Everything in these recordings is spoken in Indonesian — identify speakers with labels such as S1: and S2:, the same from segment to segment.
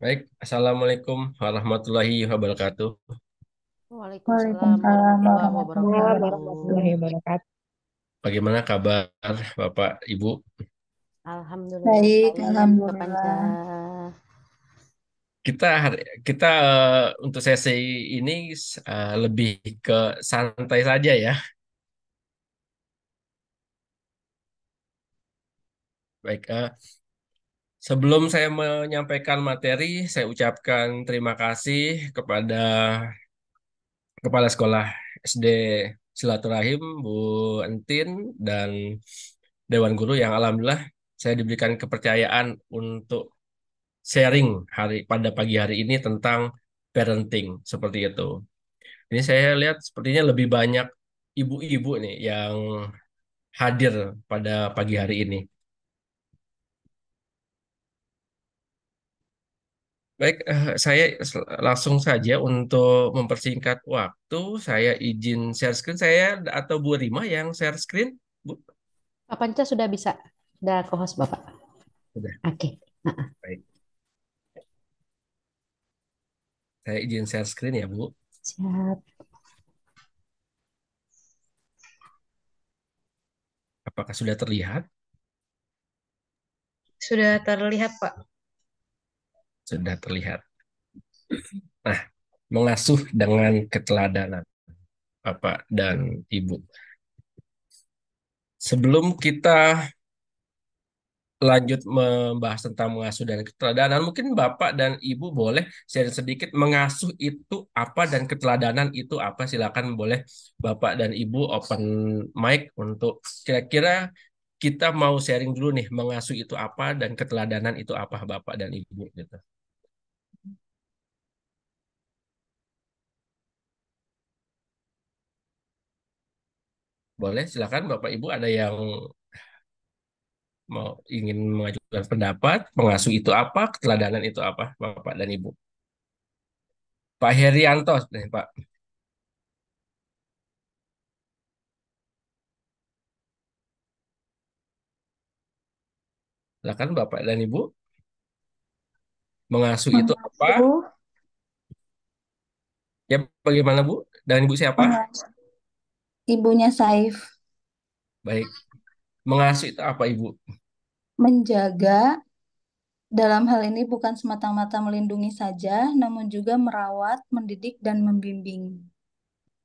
S1: Baik, Assalamualaikum warahmatullahi wabarakatuh.
S2: Waalaikumsalam
S3: Waalaikumsalam
S2: warahmatullahi
S3: warahmatullahi
S2: wabarakatuh.
S3: wabarakatuh.
S1: Bagaimana kabar Bapak, Ibu?
S2: Alhamdulillah
S3: Baik,
S2: baik, Kak Panca.
S3: alhamdulillah.
S1: Kita untuk sesi ini lebih ke santai saja ya. Baik, sebelum saya menyampaikan materi, saya ucapkan terima kasih kepada Kepala Sekolah SD Silaturahim, Bu Entin, dan Dewan Guru yang alhamdulillah saya diberikan kepercayaan untuk sharing pada pagi hari ini tentang parenting seperti itu. Ini saya lihat sepertinya lebih banyak ibu-ibu nih yang hadir pada pagi hari ini. Baik, saya langsung saja untuk mempersingkat waktu, saya izin share screen saya atau Bu Rima yang share screen, Bu.
S2: Kak Panca sudah bisa, sudah co-host Bapak.
S1: Sudah,
S2: Oke. Nah,
S1: baik. Saya izin share screen ya, Bu.
S2: siap.
S1: Apakah sudah terlihat?
S3: Sudah terlihat, Pak.
S1: Sudah terlihat. Nah, mengasuh dengan keteladanan Bapak dan Ibu. Sebelum kita lanjut membahas tentang mengasuh dan keteladanan, mungkin Bapak dan Ibu boleh share sedikit mengasuh itu apa dan keteladanan itu apa. Silakan boleh Bapak dan Ibu open mic untuk kira-kira kita mau sharing dulu nih mengasuh itu apa dan keteladanan itu apa Bapak dan Ibu gitu. Boleh silakan Bapak Ibu ada yang mau ingin mengajukan pendapat, mengasuh itu apa, keteladanan itu apa Bapak dan Ibu. Pak Herianto nih Pak. Silakan Bapak dan Ibu. Mengasuh itu apa?
S3: Mengasuh,
S1: Ya, bagaimana Bu? Dan Ibu siapa?
S3: mengasuh. Ibunya Saif.
S1: Baik. Mengasuh itu apa Ibu?
S3: Menjaga, dalam hal ini bukan semata-mata melindungi saja, namun juga merawat, mendidik, dan membimbing.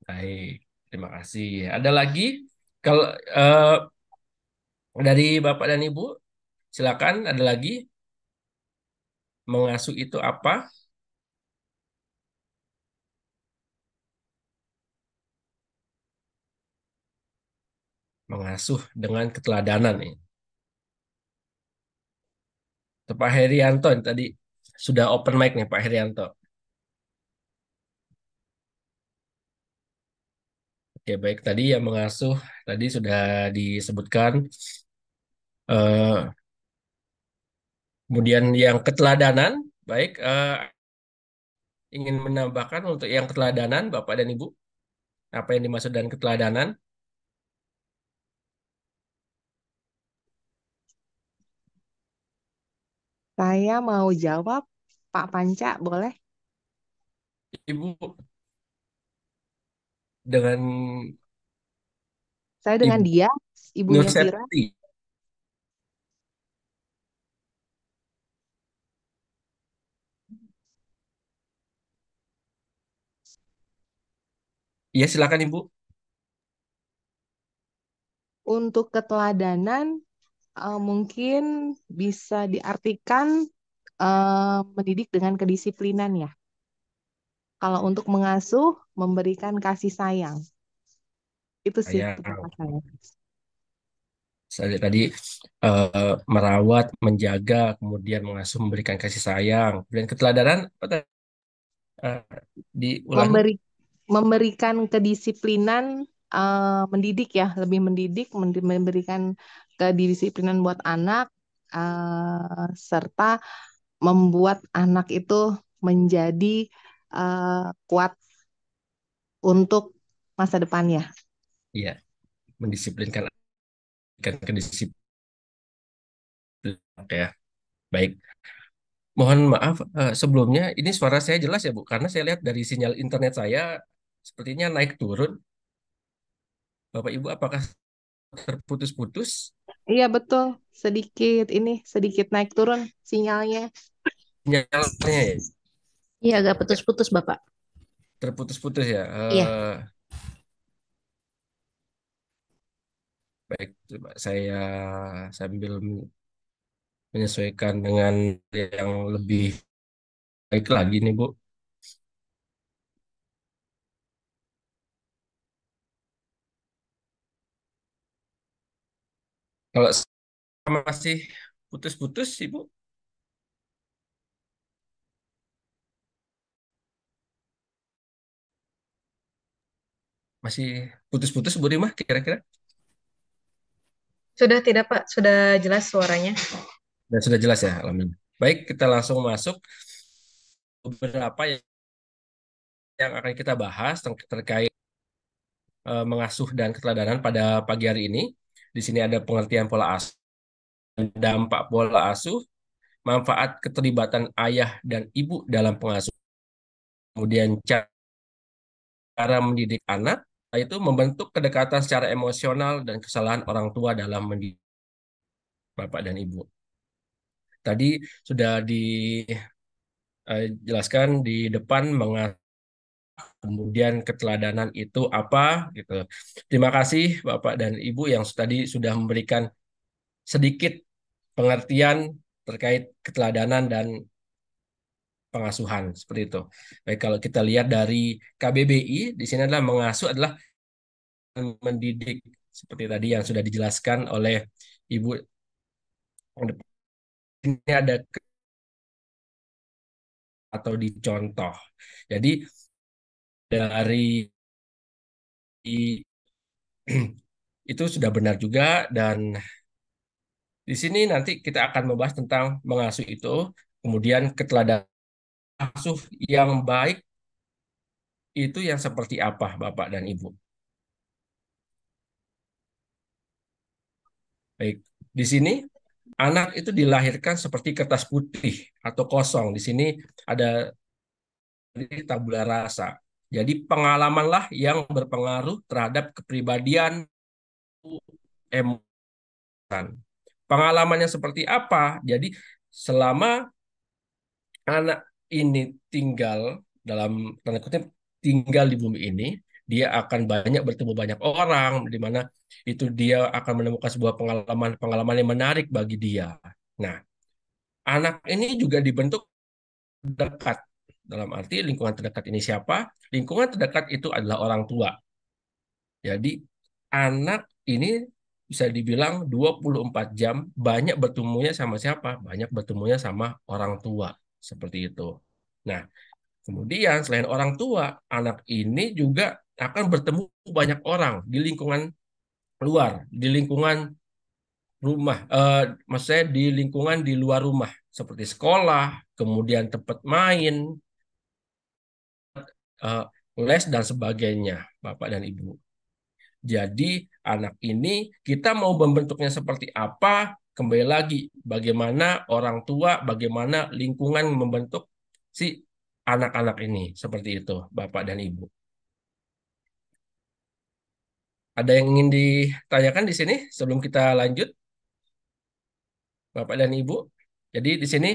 S1: Baik. Terima kasih. Ada lagi? Kalau dari Bapak dan Ibu, silakan ada lagi. Mengasuh itu apa? Mengasuh dengan keteladanan nih. Itu Pak Herianto tadi sudah open mic nih Pak Herianto. Oke, baik. Tadi yang mengasuh tadi sudah disebutkan. Eh, Kemudian yang keteladanan, baik. Ingin menambahkan untuk yang keteladanan, Bapak dan Ibu, apa yang dimaksud dengan keteladanan?
S4: Saya mau jawab, Pak Panca, boleh?
S1: Ibu dengan
S4: Saya dengan
S1: Ibu
S4: dia, ibunya Vira.
S1: Nursepti. Iya, silakan Ibu.
S4: Untuk keteladanan, mungkin bisa diartikan mendidik dengan kedisiplinan ya. Kalau untuk mengasuh, memberikan kasih sayang. Itu sih
S1: Saya
S4: pendapat saya.
S1: tadi merawat, menjaga, kemudian mengasuh, memberikan kasih sayang. Dan keteladanan, apa tadi? Eh, diulangi.
S4: Memberi, memberikan kedisiplinan, mendidik ya, lebih mendidik, memberikan kedisiplinan buat anak, serta membuat anak itu menjadi kuat untuk masa depannya.
S1: Iya, mendisiplinkan kan kedisiplinan ya. Baik. Mohon maaf, sebelumnya ini suara saya jelas ya Bu, karena saya lihat dari sinyal internet saya sepertinya naik turun. Bapak Ibu, apakah terputus-putus
S4: Iya betul, sedikit naik turun sinyalnya.
S1: sinyalnya ya?
S2: Iya, agak putus-putus, Bapak.
S1: Terputus-putus ya.
S2: Iya.
S1: Baik, coba saya sambil menyesuaikan dengan yang lebih baik lagi nih Bu. Kalau masih putus-putus Ibu, masih putus-putus Bu Rima kira-kira?
S5: Sudah tidak, Pak? Sudah jelas suaranya?
S1: Dan sudah jelas ya, alhamdulillah. Baik, kita langsung masuk beberapa yang akan kita bahas terkait mengasuh dan keteladanan pada pagi hari ini. Di sini ada pengertian pola asuh, dampak pola asuh, manfaat keterlibatan ayah dan ibu dalam pengasuh, kemudian cara mendidik anak, itu membentuk kedekatan secara emosional dan kesalahan orang tua dalam mendidik bapak dan ibu. Tadi sudah dijelaskan di depan kemudian keteladanan itu apa gitu. Terima kasih Bapak dan Ibu yang tadi sudah memberikan sedikit pengertian terkait keteladanan dan pengasuhan seperti itu. Baik, kalau kita lihat dari KBBI di sini adalah mengasuh adalah mendidik seperti tadi yang sudah dijelaskan oleh Ibu. Ini ada atau dicontoh. Jadi dari itu sudah benar juga dan di sini nanti kita akan membahas tentang mengasuh itu, kemudian keteladanan asuh yang baik itu yang seperti apa Bapak dan Ibu. Baik, di sini anak itu dilahirkan seperti kertas putih atau kosong. Di sini ada tabula rasa. Jadi pengalamanlah yang berpengaruh terhadap kepribadian emosi. Pengalamannya seperti apa? Jadi selama anak ini tinggal dalam tanda kutip tinggal di bumi ini, dia akan banyak bertemu banyak orang di mana itu dia akan menemukan sebuah pengalaman-pengalaman yang menarik bagi dia. Nah, anak ini juga dibentuk dekat. Dalam arti lingkungan terdekat ini siapa? Lingkungan terdekat itu adalah orang tua. Jadi anak ini bisa dibilang 24 jam banyak bertemunya sama siapa? Banyak bertemunya sama orang tua. Seperti itu. Nah, kemudian selain orang tua, anak ini juga akan bertemu banyak orang di lingkungan luar, di lingkungan rumah, maksudnya di lingkungan di luar rumah, seperti sekolah, kemudian tempat main, eh, les dan sebagainya, Bapak dan Ibu. Jadi anak ini kita mau membentuknya seperti apa? Kembali lagi, bagaimana orang tua, bagaimana lingkungan membentuk si anak-anak ini, seperti itu, Bapak dan Ibu. Ada yang ingin ditanyakan di sini sebelum kita lanjut, Bapak dan Ibu? Jadi di sini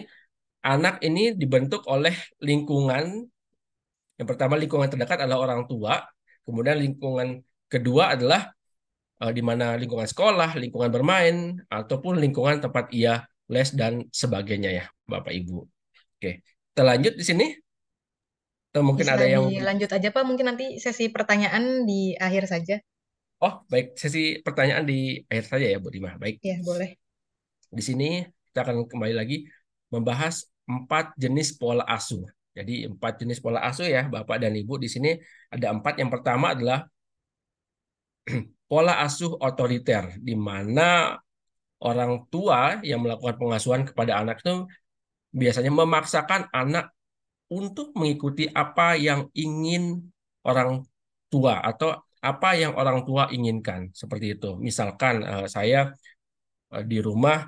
S1: anak ini dibentuk oleh lingkungan. Yang pertama lingkungan terdekat adalah orang tua, kemudian lingkungan kedua adalah di mana lingkungan sekolah, lingkungan bermain, ataupun lingkungan tempat ia les dan sebagainya ya, Bapak Ibu. Oke, kita lanjut di sini. Atau mungkin
S5: Bisa
S1: ada yang
S5: dilanjut aja, Pak. Mungkin nanti sesi pertanyaan di akhir saja.
S1: oh baik sesi pertanyaan di akhir saja ya Bu Rima. Baik,
S5: Ya, boleh.
S1: di sini kita akan kembali lagi membahas 4 jenis pola asuh. Jadi 4 jenis pola asuh ya Bapak dan Ibu. Di sini ada 4. Yang pertama adalah pola asuh otoriter, di mana orang tua yang melakukan pengasuhan kepada anak itu biasanya memaksakan anak untuk mengikuti apa yang ingin orang tua atau apa yang orang tua inginkan. Seperti itu. Misalkan saya di rumah,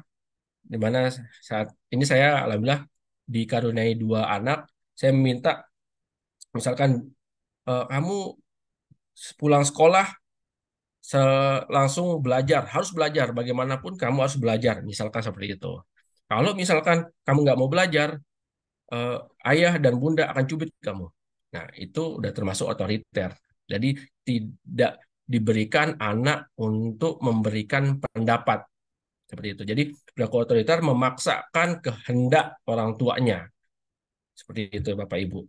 S1: di mana saat ini saya alhamdulillah dikaruniai 2 anak, saya minta misalkan kamu pulang sekolah langsung belajar, harus belajar, bagaimanapun kamu harus belajar, misalkan seperti itu. Kalau misalkan kamu nggak mau belajar, eh, ayah dan bunda akan cubit kamu. Nah, itu udah termasuk otoriter. Jadi tidak diberikan anak untuk memberikan pendapat seperti itu. Jadi perilaku otoriter memaksakan kehendak orang tuanya. Seperti itu Bapak Ibu.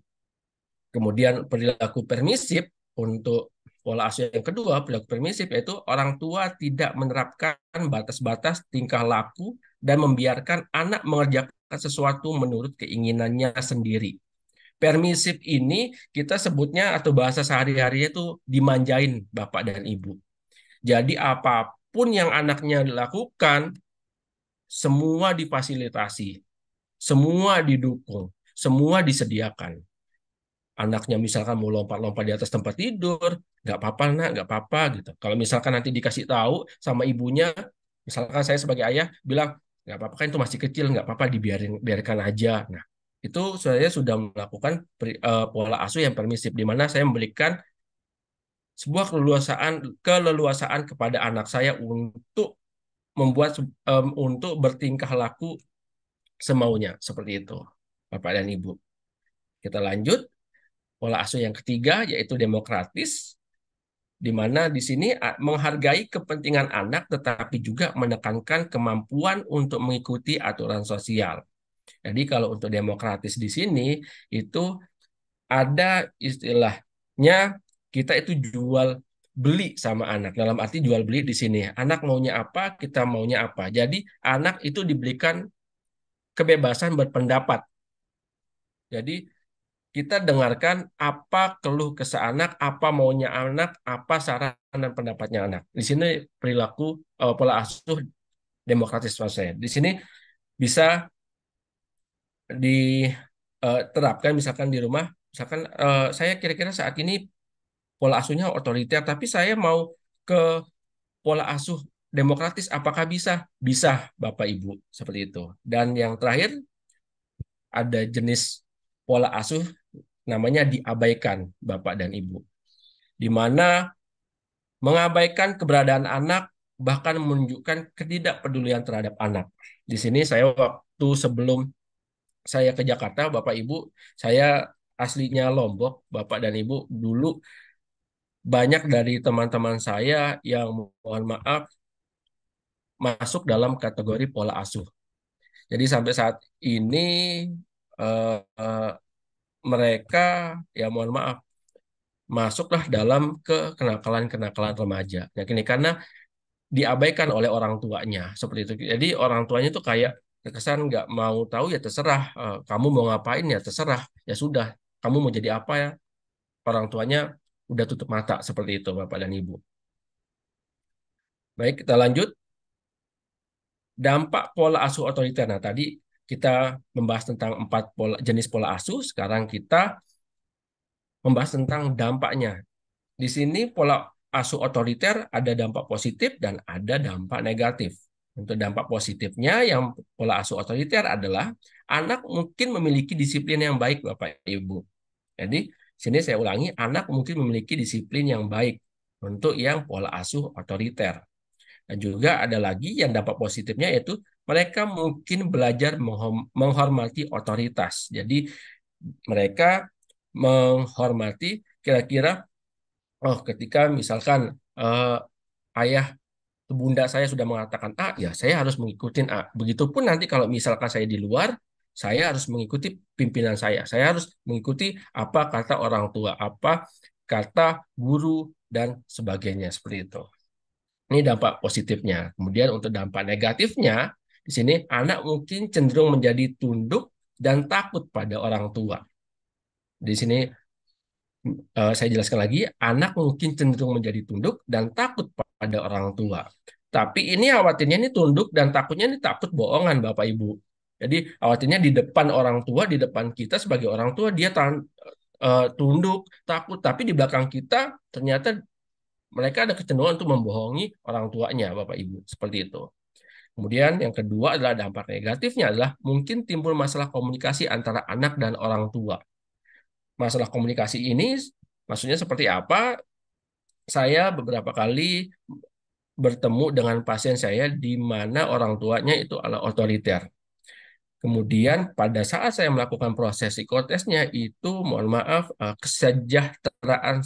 S1: Kemudian perilaku permisif untuk pola asuh yang kedua, perilaku permisif yaitu orang tua tidak menerapkan batas-batas tingkah laku dan membiarkan anak mengerjakan sesuatu menurut keinginannya sendiri. Permisif ini kita sebutnya atau bahasa sehari-harinya itu dimanjain Bapak dan Ibu. Jadi apapun yang anaknya lakukan, semua difasilitasi, semua didukung, semua disediakan. Anaknya misalkan mau lompat-lompat di atas tempat tidur, nggak apa-apa nak, nggak apa-apa gitu. Kalau misalkan nanti dikasih tahu sama ibunya, misalkan saya sebagai ayah bilang nggak apa-apa kan itu masih kecil, nggak apa-apa biarkan aja. Nah itu saya sudah melakukan pola asuh yang permisif, di mana saya memberikan sebuah keleluasaan kepada anak saya untuk untuk bertingkah laku semaunya seperti itu, Bapak dan Ibu. Kita lanjut. Pola asuh yang ketiga yaitu demokratis, di mana di sini menghargai kepentingan anak tetapi juga menekankan kemampuan untuk mengikuti aturan sosial. Jadi kalau untuk demokratis di sini itu ada istilahnya kita itu jual beli sama anak. Dalam arti jual beli di sini, anak maunya apa, kita maunya apa. Jadi anak itu diberikan kebebasan berpendapat. Jadi kita dengarkan apa keluh kesah anak, apa maunya anak, apa saran dan pendapatnya anak. Di sini perilaku pola asuh demokratis menurut saya. Di sini bisa diterapkan misalkan di rumah, misalkan saya kira-kira saat ini pola asuhnya otoriter, tapi saya mau ke pola asuh demokratis, apakah bisa? Bisa, Bapak Ibu, seperti itu. Dan yang terakhir ada jenis pola asuh namanya diabaikan, Bapak dan Ibu, di mana mengabaikan keberadaan anak bahkan menunjukkan ketidakpedulian terhadap anak. Di sini saya waktu sebelum saya ke Jakarta, Bapak Ibu, saya aslinya Lombok, Bapak dan Ibu, dulu banyak dari teman-teman saya yang mohon maaf masuk dalam kategori pola asuh. Jadi sampai saat ini eh, eh, mereka ya mohon maaf masuklah dalam ke kenakalan-kenakalan remaja. Nah, ini karena diabaikan oleh orang tuanya seperti itu. Jadi orang tuanya tuh kayak terkesan nggak mau tahu ya terserah. Kamu mau ngapain ya terserah. Ya sudah. Kamu mau jadi apa ya? Orang tuanya udah tutup mata seperti itu Bapak dan Ibu. Baik, kita lanjut. Dampak pola asuh otoriter. Nah, tadi kita membahas tentang 4 jenis pola asuh. Sekarang kita membahas tentang dampaknya. Di sini pola asuh otoriter ada dampak positif dan ada dampak negatif. Untuk dampak positifnya yang pola asuh otoriter adalah anak mungkin memiliki disiplin yang baik, Bapak Ibu. Jadi, sini saya ulangi, anak mungkin memiliki disiplin yang baik untuk yang pola asuh otoriter. Dan juga ada lagi yang dampak positifnya yaitu mereka mungkin belajar menghormati otoritas. Jadi, mereka menghormati kira-kira ketika misalkan ayah bunda saya sudah mengatakan A, ya saya harus mengikuti A. Begitupun nanti kalau misalkan saya di luar, saya harus mengikuti pimpinan saya. Saya harus mengikuti apa kata orang tua, apa kata guru, dan sebagainya. Seperti itu. Ini dampak positifnya. Kemudian untuk dampak negatifnya, di sini anak mungkin cenderung menjadi tunduk dan takut pada orang tua. Di sini saya jelaskan lagi, anak mungkin cenderung menjadi tunduk dan takut pada orang tua. Tapi ini khawatirnya ini tunduk dan takutnya ini takut bohongan Bapak Ibu. Jadi khawatirnya di depan orang tua, di depan kita sebagai orang tua dia tunduk, takut. Tapi di belakang kita ternyata mereka ada kecenderungan untuk membohongi orang tuanya Bapak Ibu. Seperti itu. Kemudian yang kedua adalah dampak negatifnya adalah mungkin timbul masalah komunikasi antara anak dan orang tua. Masalah komunikasi ini maksudnya seperti apa? Saya beberapa kali bertemu dengan pasien saya di mana orang tuanya itu adalah otoriter. Kemudian pada saat saya melakukan proses psikotesnya itu, mohon maaf, kesejahteraan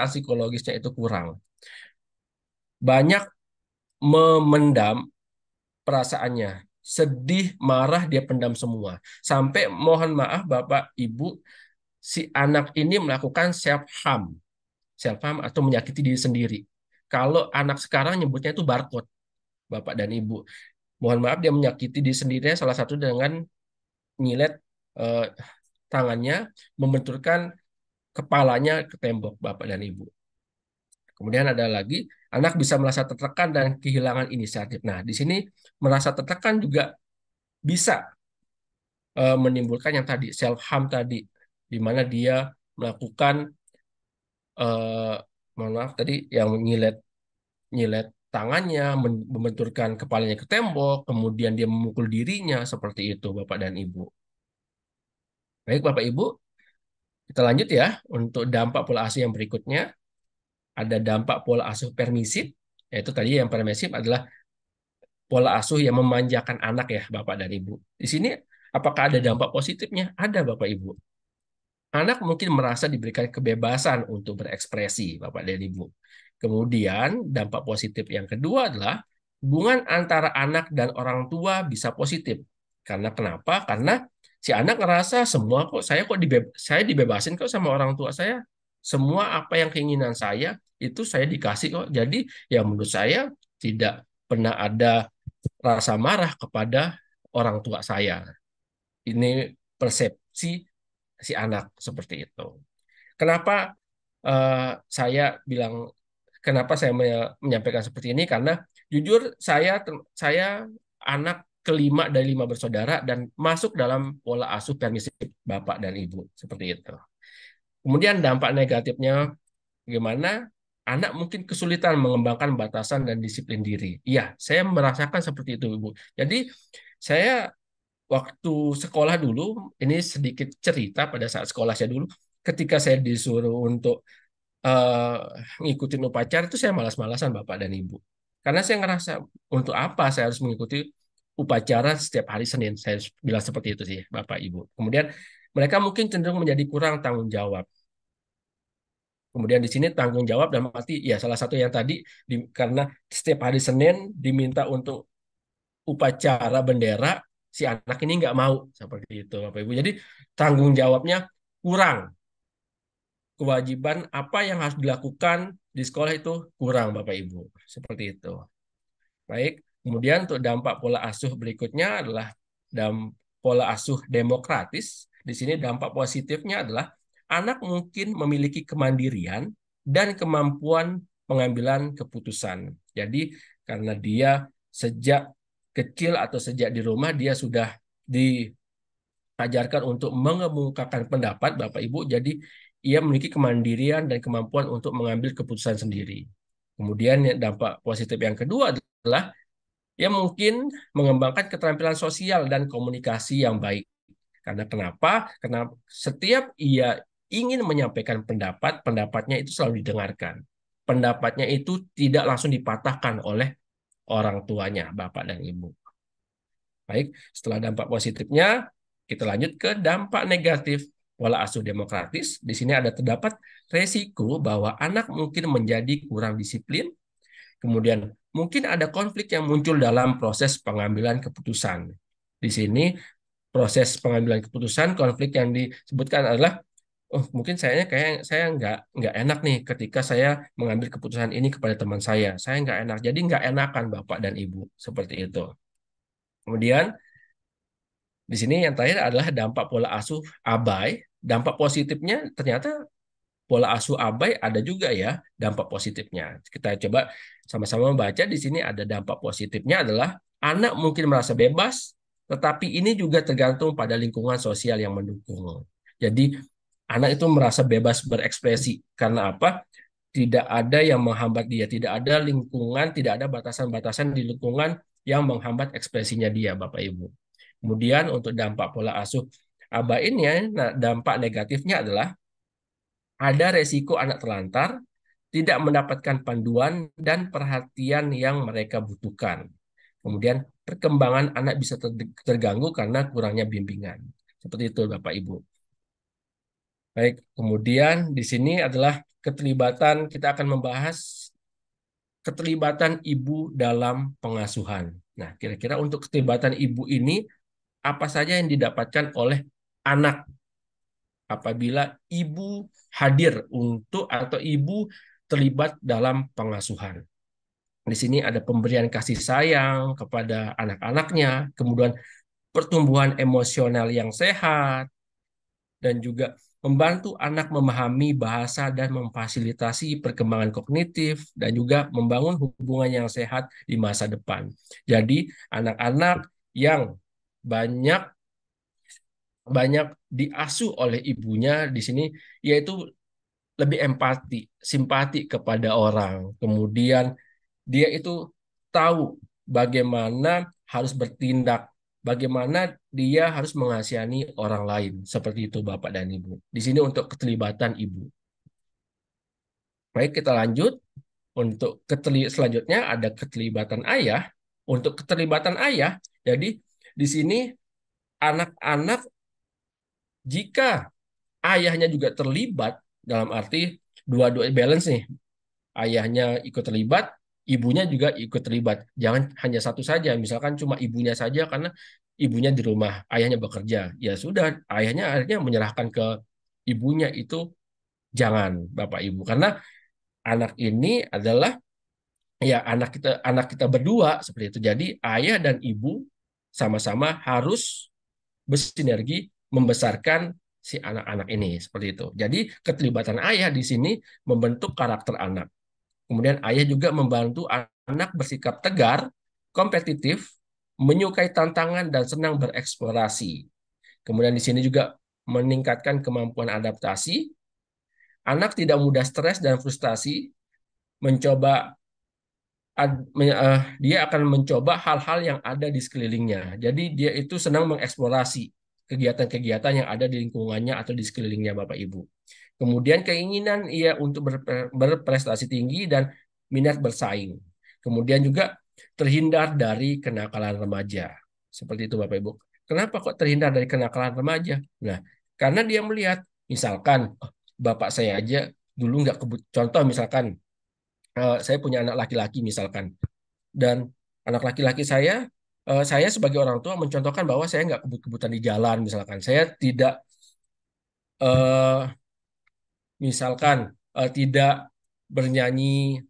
S1: psikologisnya itu kurang. Banyak memendam perasaannya, sedih, marah, dia pendam semua. Sampai mohon maaf Bapak Ibu, si anak ini melakukan self harm atau menyakiti diri sendiri. Kalau anak sekarang nyebutnya itu barcode, Bapak dan Ibu. Mohon maaf, dia menyakiti diri sendirinya salah satu dengan nyilet eh, tangannya, membenturkan kepalanya ke tembok, Bapak dan Ibu. Kemudian ada lagi, anak bisa merasa tertekan dan kehilangan inisiatif. Nah, di sini merasa tertekan juga bisa menimbulkan yang tadi, self harm tadi, di mana dia melakukan, eh, mohon maaf tadi, yang nyilet nyilet tangannya, membenturkan kepalanya ke tembok, kemudian dia memukul dirinya, seperti itu, Bapak dan Ibu. Baik, Bapak Ibu, kita lanjut ya untuk dampak pola asuh yang berikutnya. Ada dampak pola asuh permisif, yaitu tadi yang permisif adalah pola asuh yang memanjakan anak ya, Bapak dan Ibu. Di sini apakah ada dampak positifnya? Ada, Bapak Ibu. Anak mungkin merasa diberikan kebebasan untuk berekspresi, Bapak dan Ibu. Kemudian dampak positif yang kedua adalah hubungan antara anak dan orang tua bisa positif. Karena kenapa? Karena si anak ngerasa semua kok saya dibebasin kok sama orang tua saya. Semua apa yang keinginan saya itu saya dikasih kok. Jadi ya menurut saya tidak pernah ada rasa marah kepada orang tua saya. Ini persepsi si anak seperti itu. Kenapa kenapa saya menyampaikan seperti ini? Karena jujur saya anak kelima dari 5 bersaudara dan masuk dalam pola asuh permisif Bapak dan Ibu seperti itu. Kemudian dampak negatifnya gimana? Anak mungkin kesulitan mengembangkan batasan dan disiplin diri. Iya, saya merasakan seperti itu, Ibu. Jadi saya waktu sekolah dulu, ini sedikit cerita pada saat sekolah saya dulu, ketika saya disuruh untuk eh, ngikutin upacara itu saya malas-malasan Bapak dan Ibu. Karena saya ngerasa untuk apa saya harus mengikuti upacara setiap hari Senin. Saya bilang seperti itu sih Bapak Ibu. Kemudian mereka mungkin cenderung menjadi kurang tanggung jawab. Kemudian di sini tanggung jawab dan arti ya salah satu yang tadi karena setiap hari Senin diminta untuk upacara bendera, si anak ini nggak mau seperti itu Bapak Ibu. Jadi tanggung jawabnya kurang. Kewajiban apa yang harus dilakukan di sekolah itu kurang Bapak Ibu. Seperti itu. Baik, kemudian untuk dampak pola asuh berikutnya adalah pola asuh demokratis. Di sini dampak positifnya adalah anak mungkin memiliki kemandirian dan kemampuan pengambilan keputusan. Jadi karena dia sejak kecil atau sejak di rumah dia sudah diajarkan untuk mengemukakan pendapat Bapak Ibu, jadi ia memiliki kemandirian dan kemampuan untuk mengambil keputusan sendiri. Kemudian dampak positif yang kedua adalah ia mungkin mengembangkan keterampilan sosial dan komunikasi yang baik. Karena kenapa? Karena setiap ia ingin menyampaikan pendapat, pendapatnya itu selalu didengarkan. Pendapatnya itu tidak langsung dipatahkan oleh orang tuanya, Bapak dan Ibu. Baik, setelah dampak positifnya, kita lanjut ke dampak negatif pola asuh demokratis. Di sini terdapat resiko bahwa anak mungkin menjadi kurang disiplin, kemudian mungkin ada konflik yang muncul dalam proses pengambilan keputusan. Di sini proses pengambilan keputusan, konflik yang disebutkan adalah, oh mungkin saya nggak enak nih ketika saya mengambil keputusan ini kepada teman saya nggak enak, jadi nggak enakan Bapak dan Ibu seperti itu. Kemudian di sini yang terakhir adalah dampak pola asuh abai. Dampak positifnya ternyata pola asuh abai ada juga ya dampak positifnya. Kita coba sama-sama membaca. Di sini ada dampak positifnya adalah anak mungkin merasa bebas, tetapi ini juga tergantung pada lingkungan sosial yang mendukung. Jadi anak itu merasa bebas berekspresi. Karena apa? tidak ada yang menghambat dia, tidak ada lingkungan, tidak ada batasan-batasan di lingkungan yang menghambat ekspresinya dia, Bapak Ibu. Kemudian untuk dampak pola asuh ABA ini, nah, dampak negatifnya adalah ada resiko anak terlantar, tidak mendapatkan panduan dan perhatian yang mereka butuhkan. Kemudian perkembangan anak bisa terganggu karena kurangnya bimbingan. Seperti itu, Bapak Ibu. Baik, kemudian di sini adalah keterlibatan, kita akan membahas keterlibatan ibu dalam pengasuhan. Nah, kira-kira untuk keterlibatan ibu ini, apa saja yang didapatkan oleh anak apabila ibu hadir untuk atau ibu terlibat dalam pengasuhan. Di sini ada pemberian kasih sayang kepada anak-anaknya, kemudian pertumbuhan emosional yang sehat, dan juga membantu anak memahami bahasa dan memfasilitasi perkembangan kognitif, dan juga membangun hubungan yang sehat di masa depan. Jadi, anak-anak yang banyak banyak diasuh oleh ibunya di sini yaitu lebih empati, simpati kepada orang. Kemudian dia itu tahu bagaimana harus bertindak, bagaimana dia harus mengasihani orang lain. Seperti itu Bapak dan Ibu. Di sini untuk keterlibatan ibu. Baik, kita lanjut. Untuk selanjutnya ada keterlibatan ayah. Untuk keterlibatan ayah, jadi di sini anak-anak jika ayahnya juga terlibat dalam arti dua-dua balance nih. Ayahnya ikut terlibat, ibunya juga ikut terlibat. Jangan hanya satu saja, misalkan cuma ibunya saja karena ibunya di rumah, ayahnya bekerja. Ya sudah, ayahnya akhirnya menyerahkan ke ibunya itu jangan Bapak Ibu. Karena anak ini adalah ya anak kita berdua seperti itu. Jadi ayah dan ibu sama-sama harus bersinergi membesarkan si anak-anak ini seperti itu. Jadi keterlibatan ayah di sini membentuk karakter anak. Kemudian ayah juga membantu anak bersikap tegar, kompetitif, menyukai tantangan dan senang bereksplorasi. Kemudian di sini juga meningkatkan kemampuan adaptasi. Anak tidak mudah stres dan frustasi, mencoba dia akan mencoba hal-hal yang ada di sekelilingnya. Jadi dia itu senang mengeksplorasi kegiatan-kegiatan yang ada di lingkungannya atau di sekelilingnya Bapak Ibu. Kemudian keinginan ia untuk berprestasi tinggi dan minat bersaing. Kemudian juga terhindar dari kenakalan remaja. Seperti itu Bapak Ibu. Kenapa kok terhindar dari kenakalan remaja? Nah, karena dia melihat, misalkan, oh, bapak saya aja dulu nggak contoh misalkan, saya punya anak laki-laki misalkan, dan anak laki-laki saya sebagai orang tua mencontohkan bahwa saya nggak kebut-kebutan di jalan misalkan, saya tidak eh, misalkan tidak bernyanyi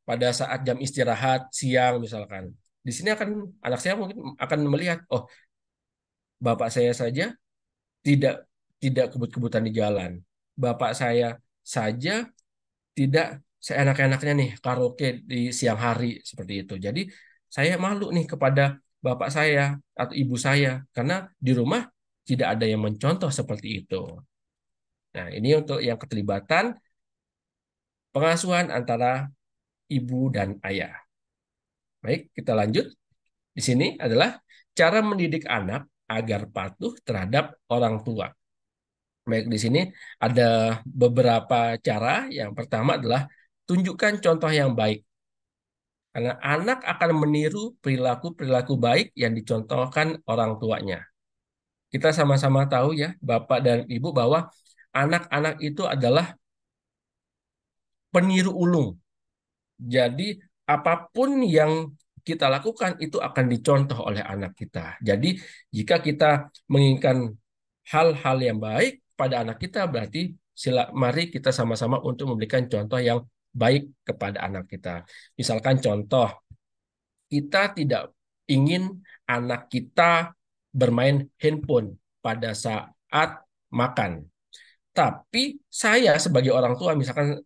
S1: pada saat jam istirahat siang misalkan. Di sini anak saya mungkin akan melihat, oh bapak saya saja tidak tidak kebut-kebutan di jalan, bapak saya saja tidak seenak-enaknya nih karaoke di siang hari seperti itu. Jadi saya malu nih kepada bapak saya atau ibu saya karena di rumah tidak ada yang mencontoh seperti itu. Nah, ini untuk yang keterlibatan pengasuhan antara ibu dan ayah. Baik, kita lanjut. Di sini adalah cara mendidik anak agar patuh terhadap orang tua. Baik, di sini ada beberapa cara. Yang pertama adalah tunjukkan contoh yang baik. Karena anak akan meniru perilaku-perilaku baik yang dicontohkan orang tuanya. Kita sama-sama tahu ya, Bapak dan Ibu, bahwa anak-anak itu adalah peniru ulung. Jadi apapun yang kita lakukan itu akan dicontoh oleh anak kita. Jadi jika kita menginginkan hal-hal yang baik pada anak kita, berarti mari kita sama-sama untuk memberikan contoh yang baik kepada anak kita. Misalkan contoh, kita tidak ingin anak kita bermain handphone pada saat makan. Tapi saya sebagai orang tua, misalkan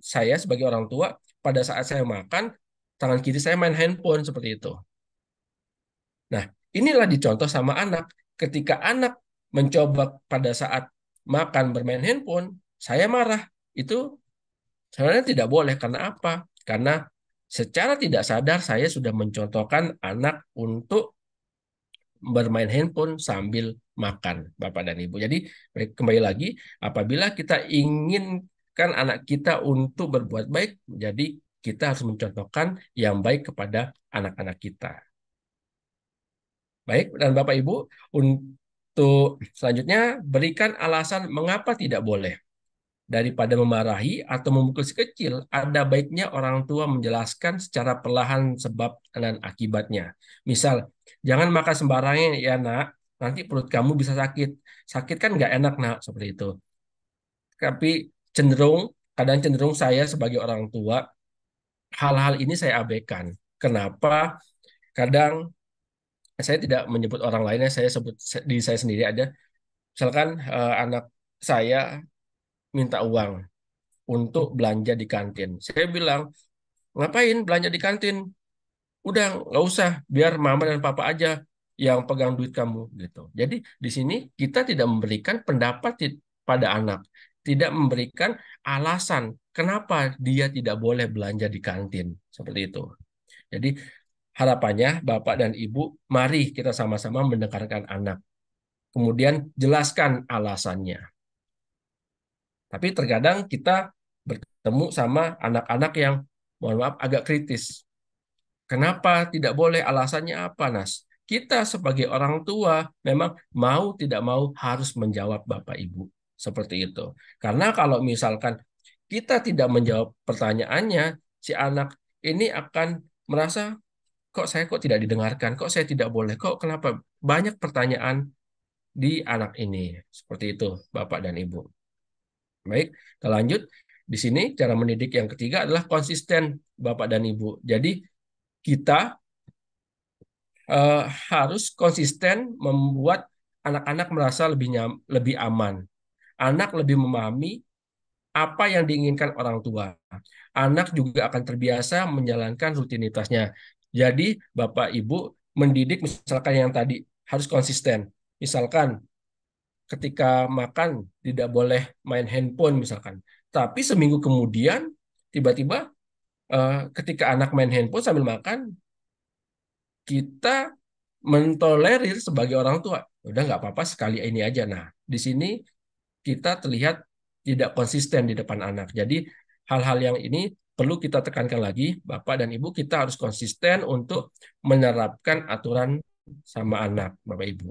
S1: saya sebagai orang tua, pada saat saya makan, tangan kiri saya main handphone seperti itu. Nah, inilah dicontoh sama anak. Ketika anak mencoba pada saat makan bermain handphone, saya marah. Itu Sebenarnya tidak boleh. Karena apa? Karena secara tidak sadar saya sudah mencontohkan anak untuk bermain handphone sambil makan, Bapak dan Ibu. Jadi kembali lagi, apabila kita inginkan anak kita untuk berbuat baik, jadi kita harus mencontohkan yang baik kepada anak-anak kita. Baik, dan Bapak Ibu, untuk selanjutnya berikan alasan mengapa tidak boleh. Daripada memarahi atau memukul si kecil, ada baiknya orang tua menjelaskan secara perlahan sebab dan akibatnya. Misal, jangan makan sembarangan ya nak, nanti perut kamu bisa sakit. Sakit kan nggak enak nak, seperti itu. Tapi kadang cenderung saya sebagai orang tua, hal-hal ini saya abaikan. Kenapa? Kadang saya tidak menyebut orang lainnya, saya sebut diri saya sendiri aja. Misalkan anak saya minta uang untuk belanja di kantin. Saya bilang, ngapain belanja di kantin? Udah nggak usah, biar mama dan papa aja yang pegang duit kamu gitu. Jadi di sini kita tidak memberikan pendapat pada anak, tidak memberikan alasan kenapa dia tidak boleh belanja di kantin seperti itu. Jadi harapannya Bapak dan Ibu, mari kita sama-sama mendengarkan anak, kemudian jelaskan alasannya. Tapi terkadang kita bertemu sama anak-anak yang, mohon maaf, agak kritis. Kenapa tidak boleh? Alasannya apa, Nas? Kita sebagai orang tua memang mau tidak mau harus menjawab Bapak Ibu. Seperti itu. Karena kalau misalkan kita tidak menjawab pertanyaannya, si anak ini akan merasa, kok saya kok tidak didengarkan, kok saya tidak boleh, kok kenapa? Banyak pertanyaan di anak ini. Seperti itu, Bapak dan Ibu. Baik, kita lanjut. Di sini cara mendidik yang ketiga adalah konsisten, Bapak dan Ibu. Jadi kita eh, harus konsisten membuat anak-anak merasa lebih aman. Anak lebih memahami apa yang diinginkan orang tua. Anak juga akan terbiasa menjalankan rutinitasnya. Jadi Bapak Ibu mendidik misalkan yang tadi harus konsisten. Misalkan ketika makan tidak boleh main handphone misalkan. Tapi seminggu kemudian tiba-tiba ketika anak main handphone sambil makan, kita mentolerir sebagai orang tua. Udah nggak apa-apa sekali ini aja. Nah, di sini kita terlihat tidak konsisten di depan anak. Jadi hal-hal yang ini perlu kita tekankan lagi, Bapak dan Ibu, kita harus konsisten untuk menerapkan aturan sama anak, Bapak Ibu.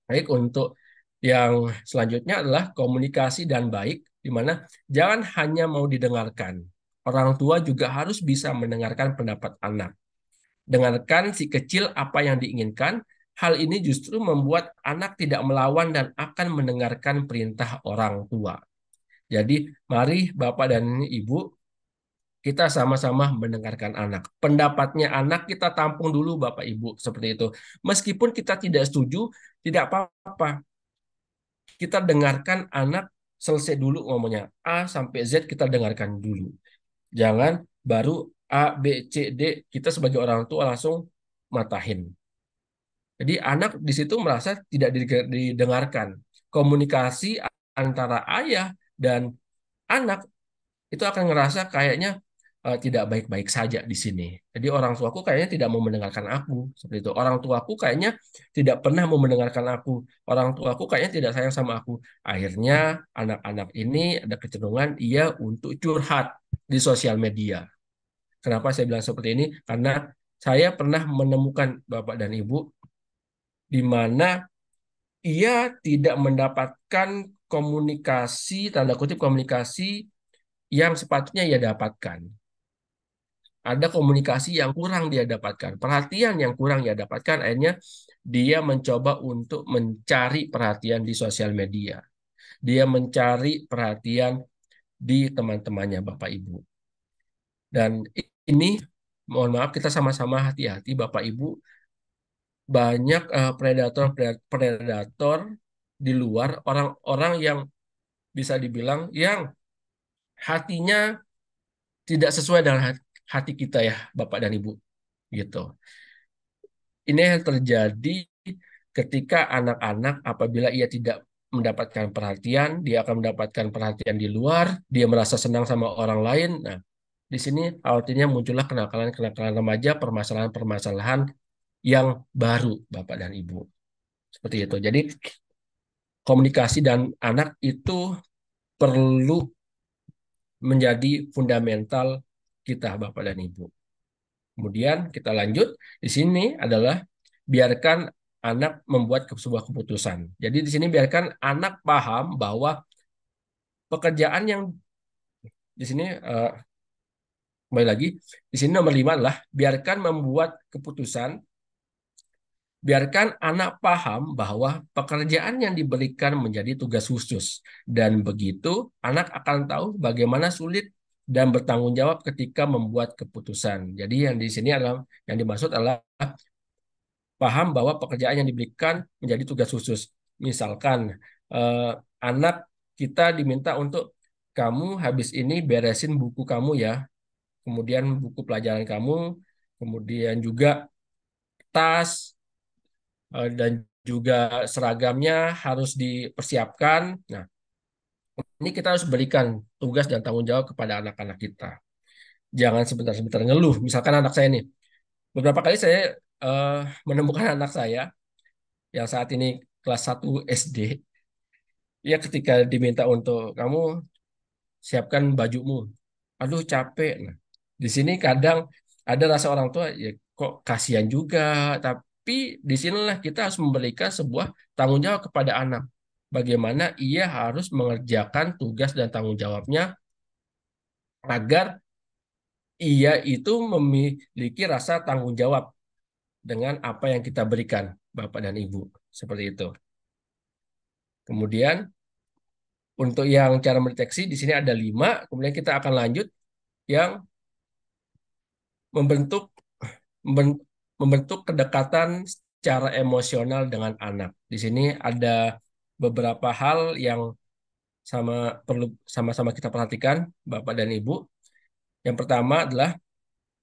S1: Baik, untuk yang selanjutnya adalah komunikasi dan baik, di mana jangan hanya mau didengarkan. Orang tua juga harus bisa mendengarkan pendapat anak. Dengarkan si kecil apa yang diinginkan. Hal ini justru membuat anak tidak melawan dan akan mendengarkan perintah orang tua. Jadi, mari Bapak dan Ibu, kita sama-sama mendengarkan anak. Pendapatnya anak kita tampung dulu Bapak Ibu, seperti itu. Meskipun kita tidak setuju, tidak apa-apa. Kita dengarkan anak selesai dulu ngomongnya. A sampai Z kita dengarkan dulu. Jangan baru A, B, C, D, kita sebagai orang tua langsung matahin. Jadi anak di situ merasa tidak didengarkan. Komunikasi antara ayah dan anak itu akan ngerasa kayaknya tidak baik-baik saja di sini. Jadi orang tuaku kayaknya tidak mau mendengarkan aku seperti itu. Orang tuaku kayaknya tidak pernah mau mendengarkan aku. Orang tuaku kayaknya tidak sayang sama aku. Akhirnya anak-anak ini ada kecenderungan ia untuk curhat di sosial media. Kenapa saya bilang seperti ini? Karena saya pernah menemukan Bapak dan Ibu di mana ia tidak mendapatkan komunikasi, tanda kutip komunikasi yang sepatutnya ia dapatkan. Ada komunikasi yang kurang dia dapatkan, perhatian yang kurang dia dapatkan, akhirnya dia mencoba untuk mencari perhatian di sosial media. Dia mencari perhatian di teman-temannya Bapak Ibu. Dan ini, mohon maaf, kita sama-sama hati-hati Bapak Ibu, banyak predator di luar, orang-orang yang bisa dibilang yang hatinya tidak sesuai dengan hati kita ya Bapak dan Ibu gitu. Ini yang terjadi ketika anak-anak apabila ia tidak mendapatkan perhatian, dia akan mendapatkan perhatian di luar, dia merasa senang sama orang lain. Nah, di sini artinya muncullah kenakalan-kenakalan remaja, permasalahan-permasalahan yang baru, Bapak dan Ibu. Seperti itu. Jadi komunikasi dan anak itu perlu menjadi fundamental kita, Bapak dan Ibu. Kemudian kita lanjut. Di sini adalah biarkan anak membuat sebuah keputusan. Jadi di sini biarkan anak paham bahwa pekerjaan yang di sini kembali lagi di sini nomor 5 adalah biarkan membuat keputusan. Biarkan anak paham bahwa pekerjaan yang diberikan menjadi tugas khusus dan begitu anak akan tahu bagaimana sulit dan bertanggung jawab ketika membuat keputusan. Jadi yang di sini adalah yang dimaksud adalah paham bahwa pekerjaan yang diberikan menjadi tugas khusus. Misalkan eh, anak kita diminta untuk kamu habis ini beresin buku kamu ya, kemudian buku pelajaran kamu, kemudian juga tas dan juga seragamnya harus dipersiapkan. Nah, ini kita harus berikan tugas dan tanggung jawab kepada anak-anak kita. Jangan sebentar-sebentar ngeluh. Misalkan anak saya nih, beberapa kali saya eh, menemukan anak saya yang saat ini kelas 1 SD, ya ketika diminta untuk kamu siapkan bajumu. Aduh capek. Nah, di sini kadang ada rasa orang tua ya kok kasihan juga, tapi di sinilah kita harus memberikan sebuah tanggung jawab kepada anak. Bagaimana ia harus mengerjakan tugas dan tanggung jawabnya agar ia itu memiliki rasa tanggung jawab dengan apa yang kita berikan, Bapak dan Ibu. Seperti itu. Kemudian untuk yang cara mendeteksi di sini ada 5. Kemudian kita akan lanjut yang membentuk membentuk kedekatan secara emosional dengan anak. Di sini ada beberapa hal yang perlu sama-sama kita perhatikan, Bapak dan Ibu. Yang pertama adalah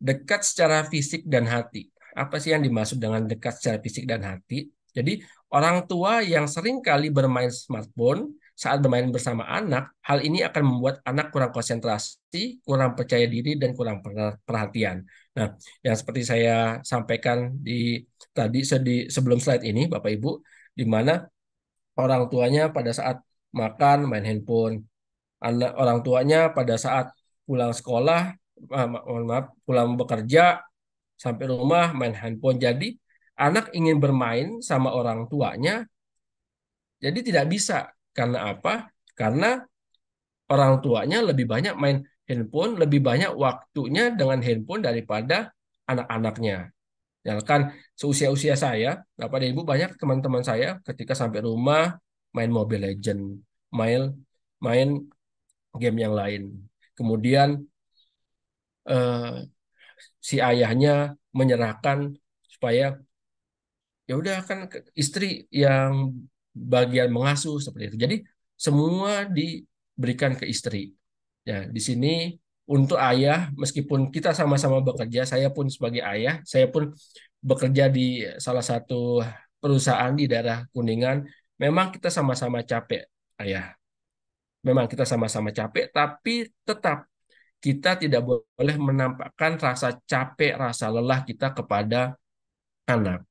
S1: dekat secara fisik dan hati. Apa sih yang dimaksud dengan dekat secara fisik dan hati? Jadi, orang tua yang sering kali bermain smartphone saat bermain bersama anak, hal ini akan membuat anak kurang konsentrasi, kurang percaya diri, dan kurang perhatian. Nah, yang seperti saya sampaikan tadi sebelum slide ini, Bapak Ibu, di mana orang tuanya pada saat makan main handphone, orang tuanya pada saat pulang sekolah, mohon maaf, pulang bekerja sampai rumah main handphone. Jadi anak ingin bermain sama orang tuanya, jadi tidak bisa. Karena apa? Karena orang tuanya lebih banyak main handphone, lebih banyak waktunya dengan handphone daripada anak-anaknya. Ya kan seusia-usia saya, Bapak dan Ibu banyak teman-teman saya ketika sampai rumah main Mobile Legend, main main game yang lain. Kemudian eh, si ayahnya menyerahkan supaya ya udah kan istri yang bagian mengasuh seperti itu. Jadi semua diberikan ke istri. Ya, di sini untuk ayah meskipun kita sama-sama bekerja, saya pun sebagai ayah, saya pun bekerja di salah satu perusahaan di daerah Kuningan, memang kita sama-sama capek, ayah. Memang kita sama-sama capek, tapi tetap kita tidak boleh menampakkan rasa capek, rasa lelah kita kepada anak.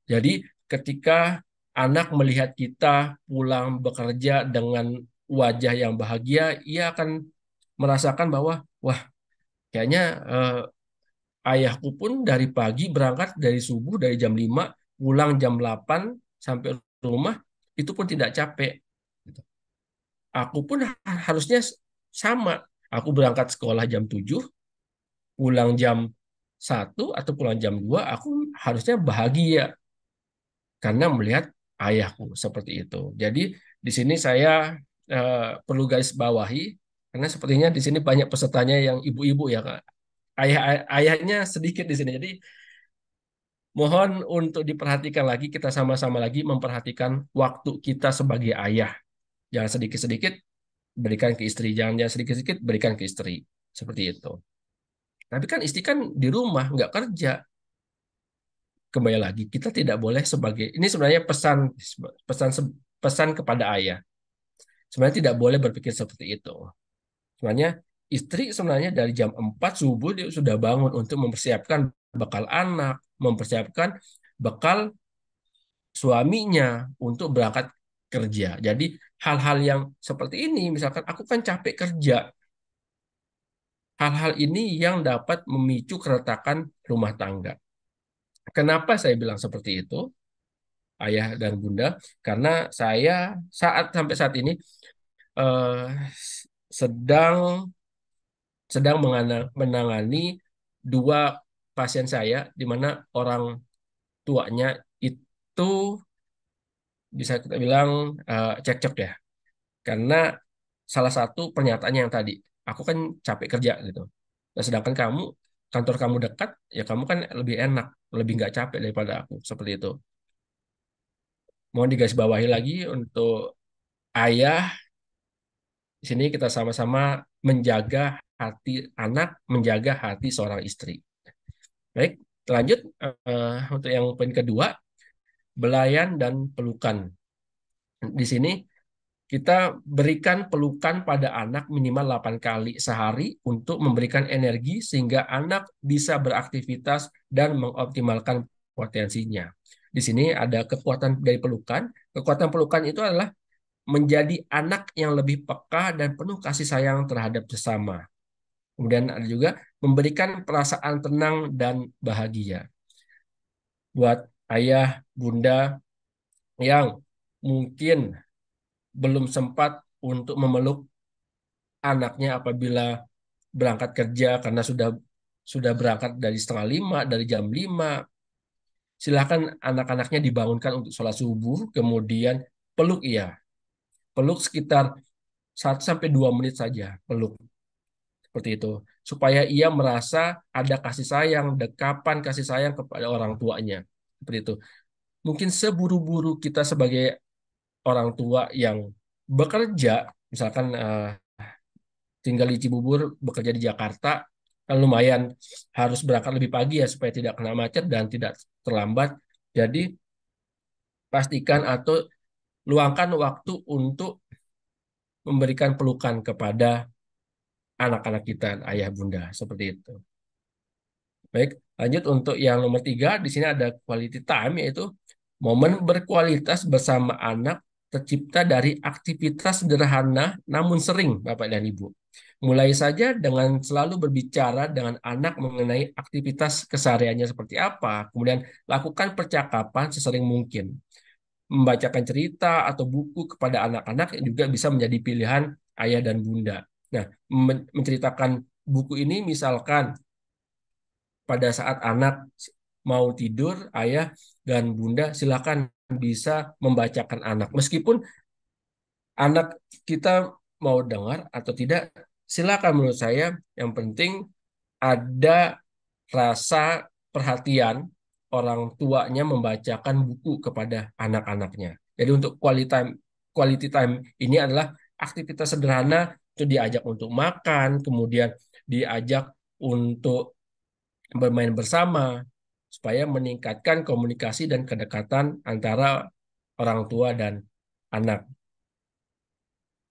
S1: Jadi ketika anak melihat kita pulang bekerja dengan wajah yang bahagia, ia akan merasakan bahwa, wah, kayaknya ayahku pun dari pagi berangkat dari subuh dari jam 5 pulang jam 8 sampai rumah itu pun tidak capek. Aku pun harusnya sama. Aku berangkat sekolah jam 7 pulang jam 1 atau pulang jam 2 aku harusnya bahagia karena melihat ayahku seperti itu. Jadi di sini saya perlu garis bawahi karena sepertinya di sini banyak pesertanya yang ibu-ibu ya Kak. Ayahnya sedikit di sini. Jadi mohon untuk diperhatikan lagi, kita sama-sama lagi memperhatikan waktu kita sebagai ayah. Jangan sedikit-sedikit berikan ke istri, jangan sedikit-sedikit berikan ke istri. Seperti itu. Tapi kan istri kan di rumah, nggak kerja. Kembali lagi, kita tidak boleh sebagai, ini sebenarnya pesan pesan pesan kepada ayah. Sebenarnya tidak boleh berpikir seperti itu. Sebenarnya istri sebenarnya dari jam 4 subuh dia sudah bangun untuk mempersiapkan bekal anak, mempersiapkan bekal suaminya untuk berangkat kerja. Jadi hal-hal yang seperti ini, misalkan aku kan capek kerja, hal-hal ini yang dapat memicu keretakan rumah tangga. Kenapa saya bilang seperti itu, ayah dan bunda? Karena saya sampai saat ini eh, sedang sedang menangani dua pasien saya, di mana orang tuanya itu bisa kita bilang cekcok ya. Karena salah satu pernyataannya yang tadi, aku kan capek kerja gitu. Nah, sedangkan kantor kamu dekat, ya kamu kan lebih enak, lebih nggak capek daripada aku, seperti itu. Mohon digarisbawahi lagi untuk ayah, di sini kita sama-sama menjaga hati anak, menjaga hati seorang istri. Baik, lanjut untuk yang poin kedua, belayan dan pelukan. Di sini kita berikan pelukan pada anak minimal 8 kali sehari untuk memberikan energi sehingga anak bisa beraktivitas dan mengoptimalkan potensinya. Di sini ada kekuatan dari pelukan. Kekuatan pelukan itu adalah menjadi anak yang lebih peka dan penuh kasih sayang terhadap sesama. Kemudian ada juga memberikan perasaan tenang dan bahagia. Buat ayah, bunda yang mungkin belum sempat untuk memeluk anaknya apabila berangkat kerja karena sudah berangkat dari setengah 5, dari jam 5. Silakan anak-anaknya dibangunkan untuk sholat subuh, kemudian peluk ia. Peluk sekitar 1 sampai 2 menit saja, peluk. Seperti itu. Supaya ia merasa ada kasih sayang, dekapan kasih sayang kepada orang tuanya. Seperti itu. Mungkin seburu-buru kita sebagai orang tua yang bekerja, misalkan tinggal di Cibubur, bekerja di Jakarta, kan lumayan harus berangkat lebih pagi ya supaya tidak kena macet dan tidak terlambat. Jadi pastikan atau luangkan waktu untuk memberikan pelukan kepada anak-anak kita, ayah bunda, seperti itu. Baik, lanjut untuk yang nomor 3, di sini ada quality time, yaitu momen berkualitas bersama anak tercipta dari aktivitas sederhana namun sering, Bapak dan Ibu. Mulai saja dengan selalu berbicara dengan anak mengenai aktivitas kesehariannya seperti apa, kemudian lakukan percakapan sesering mungkin. Membacakan cerita atau buku kepada anak-anak juga bisa menjadi pilihan ayah dan bunda. Nah, menceritakan buku ini misalkan pada saat anak mau tidur, ayah dan bunda silakan bisa membacakan anak. Meskipun anak kita mau dengar atau tidak, silakan menurut saya. Yang penting ada rasa perhatian orang tuanya membacakan buku kepada anak-anaknya. Jadi untuk quality time ini adalah aktivitas sederhana, itu diajak untuk makan, kemudian diajak untuk bermain bersama supaya meningkatkan komunikasi dan kedekatan antara orang tua dan anak.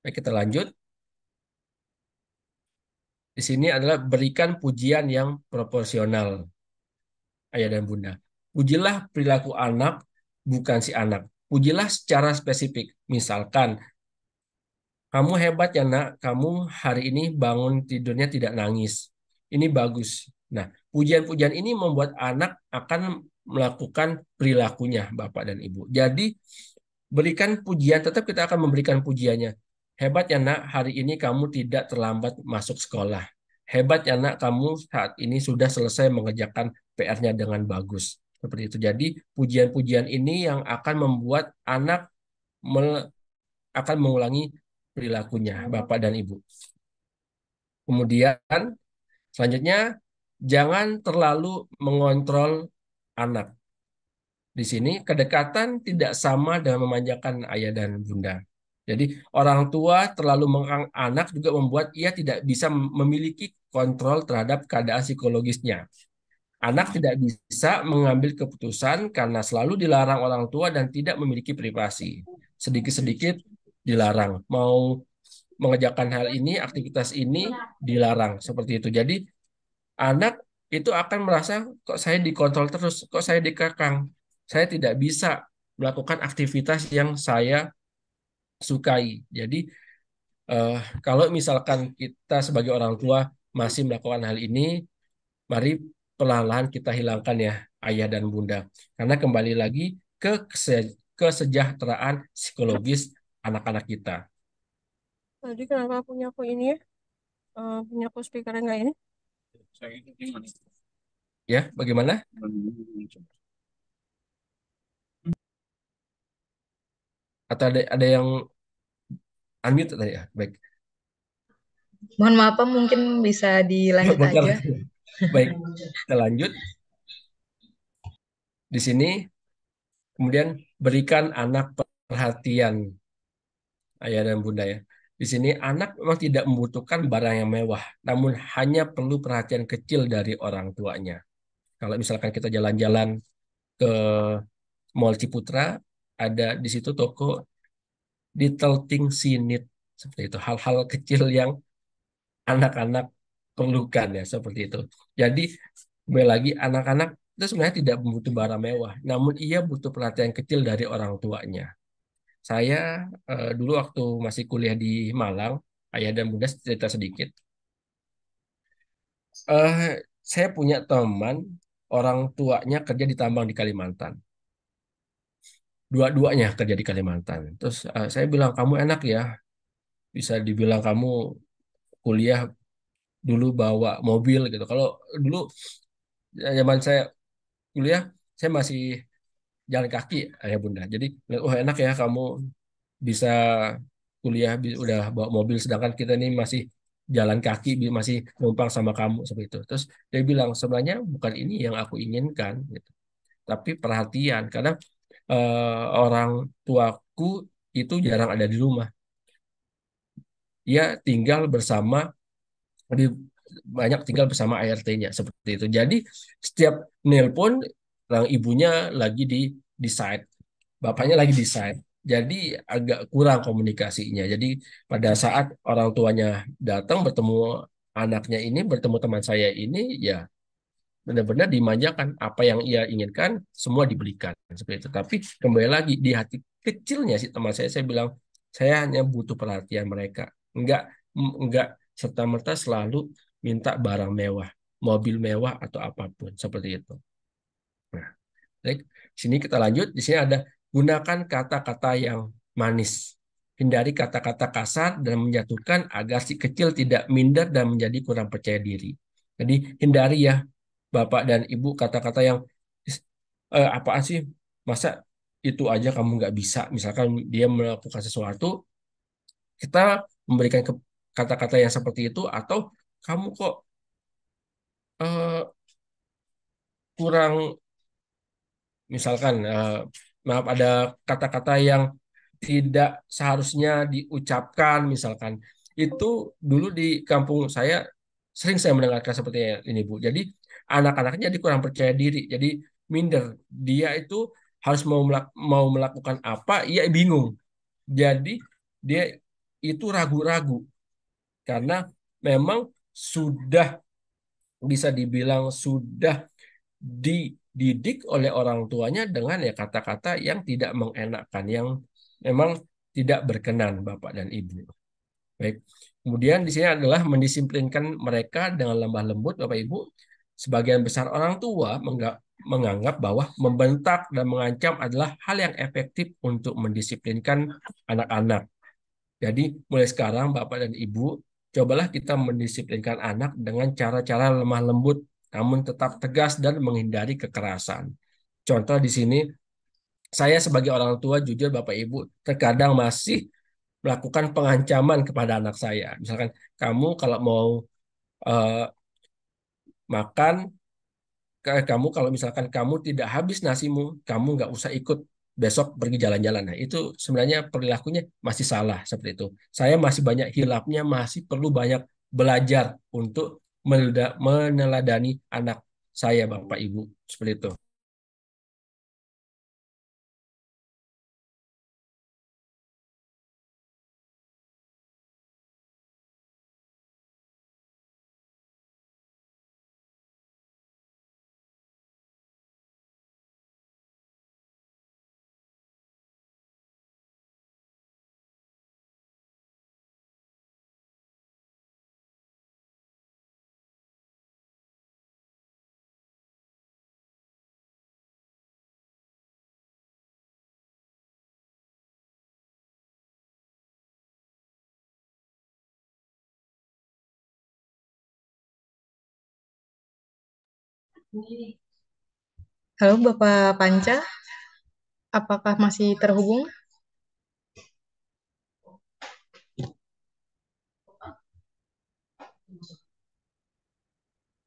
S1: Baik, kita lanjut. Di sini adalah berikan pujian yang proporsional, ayah dan bunda. Pujilah perilaku anak, bukan si anak. Pujilah secara spesifik. Misalkan, kamu hebat ya nak, kamu hari ini bangun tidurnya tidak nangis. Ini bagus. Nah, pujian-pujian ini membuat anak akan melakukan perilakunya, Bapak dan Ibu. Jadi, berikan pujian, tetap kita akan memberikan pujiannya. Hebat ya nak, hari ini kamu tidak terlambat masuk sekolah. Hebat ya nak, kamu saat ini sudah selesai mengerjakan PR-nya dengan bagus. Seperti itu. Jadi, pujian-pujian ini yang akan membuat anak akan mengulangi perilakunya, Bapak dan Ibu. Kemudian, selanjutnya, jangan terlalu mengontrol anak. Di sini kedekatan tidak sama dengan memanjakan ayah dan bunda. Jadi orang tua terlalu mengekang anak juga membuat ia tidak bisa memiliki kontrol terhadap keadaan psikologisnya. Anak tidak bisa mengambil keputusan karena selalu dilarang orang tua dan tidak memiliki privasi. sedikit-sedikit dilarang. Mau mengerjakan hal ini, aktivitas ini dilarang seperti itu. Jadi anak itu akan merasa kok saya dikontrol terus, kok saya dikekang, saya tidak bisa melakukan aktivitas yang saya sukai. Jadi eh, kalau misalkan kita sebagai orang tua masih melakukan hal ini, mari perlahan-lahan kita hilangkan ya ayah dan bunda. Karena kembali lagi ke kesejahteraan psikologis anak-anak kita.
S6: Tadi kenapa punya aku ini ya? Punya aku speaker enggak ini?
S1: Ya, bagaimana? Atau ada yang unmute tadi ya? Baik.
S5: Mohon maaf, Pak, mungkin bisa dilanjut
S1: Bentar.
S5: aja.
S1: Baik, kita lanjut. Di sini kemudian berikan anak perhatian ayah dan bunda ya. Di sini anak memang tidak membutuhkan barang yang mewah, namun hanya perlu perhatian kecil dari orang tuanya. Kalau misalkan kita jalan-jalan ke Mall Ciputra, ada di situ toko Little Things You Need, seperti itu. Hal-hal kecil yang anak-anak perlukan ya, seperti itu. Jadi, kembali lagi, anak-anak itu sebenarnya tidak butuh barang mewah, namun ia butuh perhatian kecil dari orang tuanya. Saya dulu waktu masih kuliah di Malang, ayah dan bunda cerita sedikit. Eh, saya punya teman orang tuanya kerja di tambang di Kalimantan. Dua-duanya kerja di Kalimantan. Terus saya bilang kamu enak ya, bisa dibilang kamu kuliah dulu bawa mobil gitu. Kalau dulu zaman saya kuliah, saya masih jalan kaki ayah bunda. Jadi, oh enak ya kamu bisa kuliah udah bawa mobil sedangkan kita ini masih jalan kaki masih numpang sama kamu seperti itu. Terus dia bilang sebenarnya bukan ini yang aku inginkan gitu. Tapi perhatian karena orang tuaku itu jarang ada di rumah. Dia tinggal bersama di banyak tinggal bersama ART-nya seperti itu. Jadi setiap nelpon orang ibunya lagi di site, bapaknya lagi di site. Jadi agak kurang komunikasinya. Jadi pada saat orang tuanya datang bertemu anaknya ini, bertemu teman saya ini, ya benar-benar dimanjakan. Apa yang ia inginkan semua diberikan seperti itu. Tapi kembali lagi di hati kecilnya si teman saya bilang saya hanya butuh perhatian mereka. Enggak serta-merta selalu minta barang mewah, mobil mewah atau apapun seperti itu. Nah, baik. Sini kita lanjut. Di sini ada gunakan kata-kata yang manis. Hindari kata-kata kasar dan menjatuhkan agar si kecil tidak minder dan menjadi kurang percaya diri. Jadi hindari ya Bapak dan Ibu kata-kata yang apaan sih? Masa itu aja kamu nggak bisa? Misalkan dia melakukan sesuatu, kita memberikan kata-kata yang seperti itu atau kamu kok eh, kurang misalkan maaf ada kata-kata yang tidak seharusnya diucapkan misalkan itu dulu di kampung saya sering saya mendengarkan seperti ini Bu. Jadi anak-anaknya jadi kurang percaya diri, jadi minder. Dia itu harus mau melakukan apa, ia bingung. Jadi dia itu ragu-ragu karena memang sudah bisa dibilang sudah dididik oleh orang tuanya dengan ya kata-kata yang tidak mengenakan, yang memang tidak berkenan Bapak dan Ibu. Baik. Kemudian di sini adalah mendisiplinkan mereka dengan lemah lembut Bapak Ibu. Sebagian besar orang tua menganggap bahwa membentak dan mengancam adalah hal yang efektif untuk mendisiplinkan anak-anak. Jadi mulai sekarang Bapak dan Ibu, cobalah kita mendisiplinkan anak dengan cara-cara lemah lembut, namun tetap tegas dan menghindari kekerasan. Contoh di sini, saya sebagai orang tua jujur Bapak Ibu, terkadang masih melakukan pengancaman kepada anak saya. Misalkan kamu kalau mau eh, makan, kamu kalau misalkan kamu tidak habis nasimu, kamu nggak usah ikut besok pergi jalan-jalan. Nah, itu sebenarnya perilakunya masih salah seperti itu. Saya masih banyak hilapnya, masih perlu banyak belajar untuk meneladani anak saya, Bapak Ibu, seperti itu.
S5: Halo Bapak Panca, apakah masih terhubung?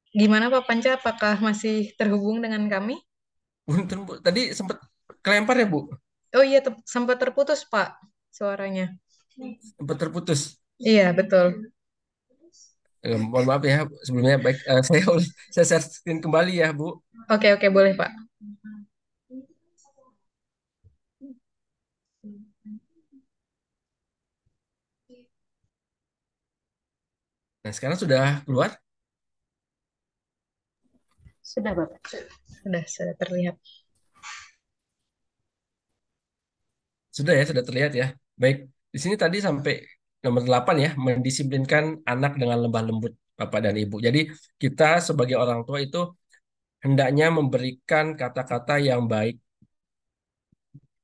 S5: Gimana Pak Panca, apakah masih terhubung dengan kami?
S1: Punten, Bu. Tadi sempat kelempar ya, Bu?
S5: Oh iya, sempat terputus Pak suaranya.
S1: Sempat terputus.
S5: Iya, betul.
S1: Mohon maaf ya sebelumnya. Baik, saya share screen kembali ya, Bu.
S5: Oke, oke, boleh Pak.
S1: Nah, sekarang sudah keluar?
S2: Sudah, Bapak.
S5: Sudah terlihat.
S1: Sudah terlihat ya. Baik, di sini tadi sampai nomor 8 ya, mendisiplinkan anak dengan lembah lembut Bapak dan Ibu. Jadi kita sebagai orang tua itu hendaknya memberikan kata-kata yang baik,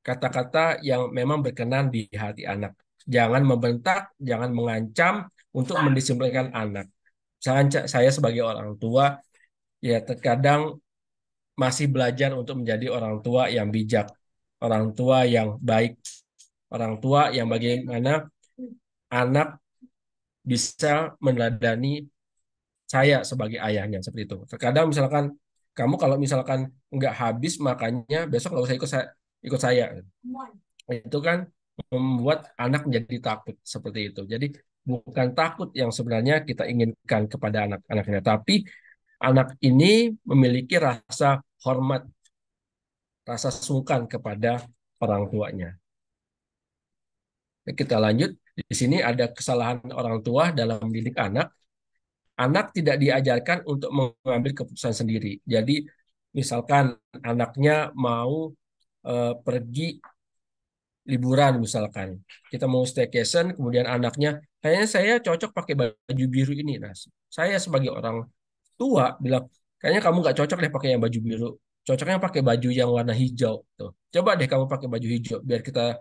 S1: kata-kata yang memang berkenan di hati anak. Jangan membentak, jangan mengancam untuk mendisiplinkan anak. Misalkan saya sebagai orang tua, ya terkadang masih belajar untuk menjadi orang tua yang bijak, orang tua yang baik, orang tua yang bagaimana anak bisa meneladani saya sebagai ayahnya seperti itu. Terkadang misalkan kamu kalau misalkan nggak habis makanya besok nggak usah ikut saya. Itu kan membuat anak menjadi takut seperti itu. Jadi bukan takut yang sebenarnya kita inginkan kepada anak-anaknya, tapi anak ini memiliki rasa hormat, rasa sungkan kepada orang tuanya. Kita lanjut. Di sini ada kesalahan orang tua dalam mendidik anak. Anak tidak diajarkan untuk mengambil keputusan sendiri. Jadi, misalkan anaknya mau pergi liburan, misalkan kita mau staycation, kemudian anaknya, kayaknya saya cocok pakai baju biru ini. Nah, saya sebagai orang tua bilang, kayaknya kamu nggak cocok deh pakai yang baju biru. Cocoknya pakai baju yang warna hijau. Tuh. Coba deh kamu pakai baju hijau, biar kita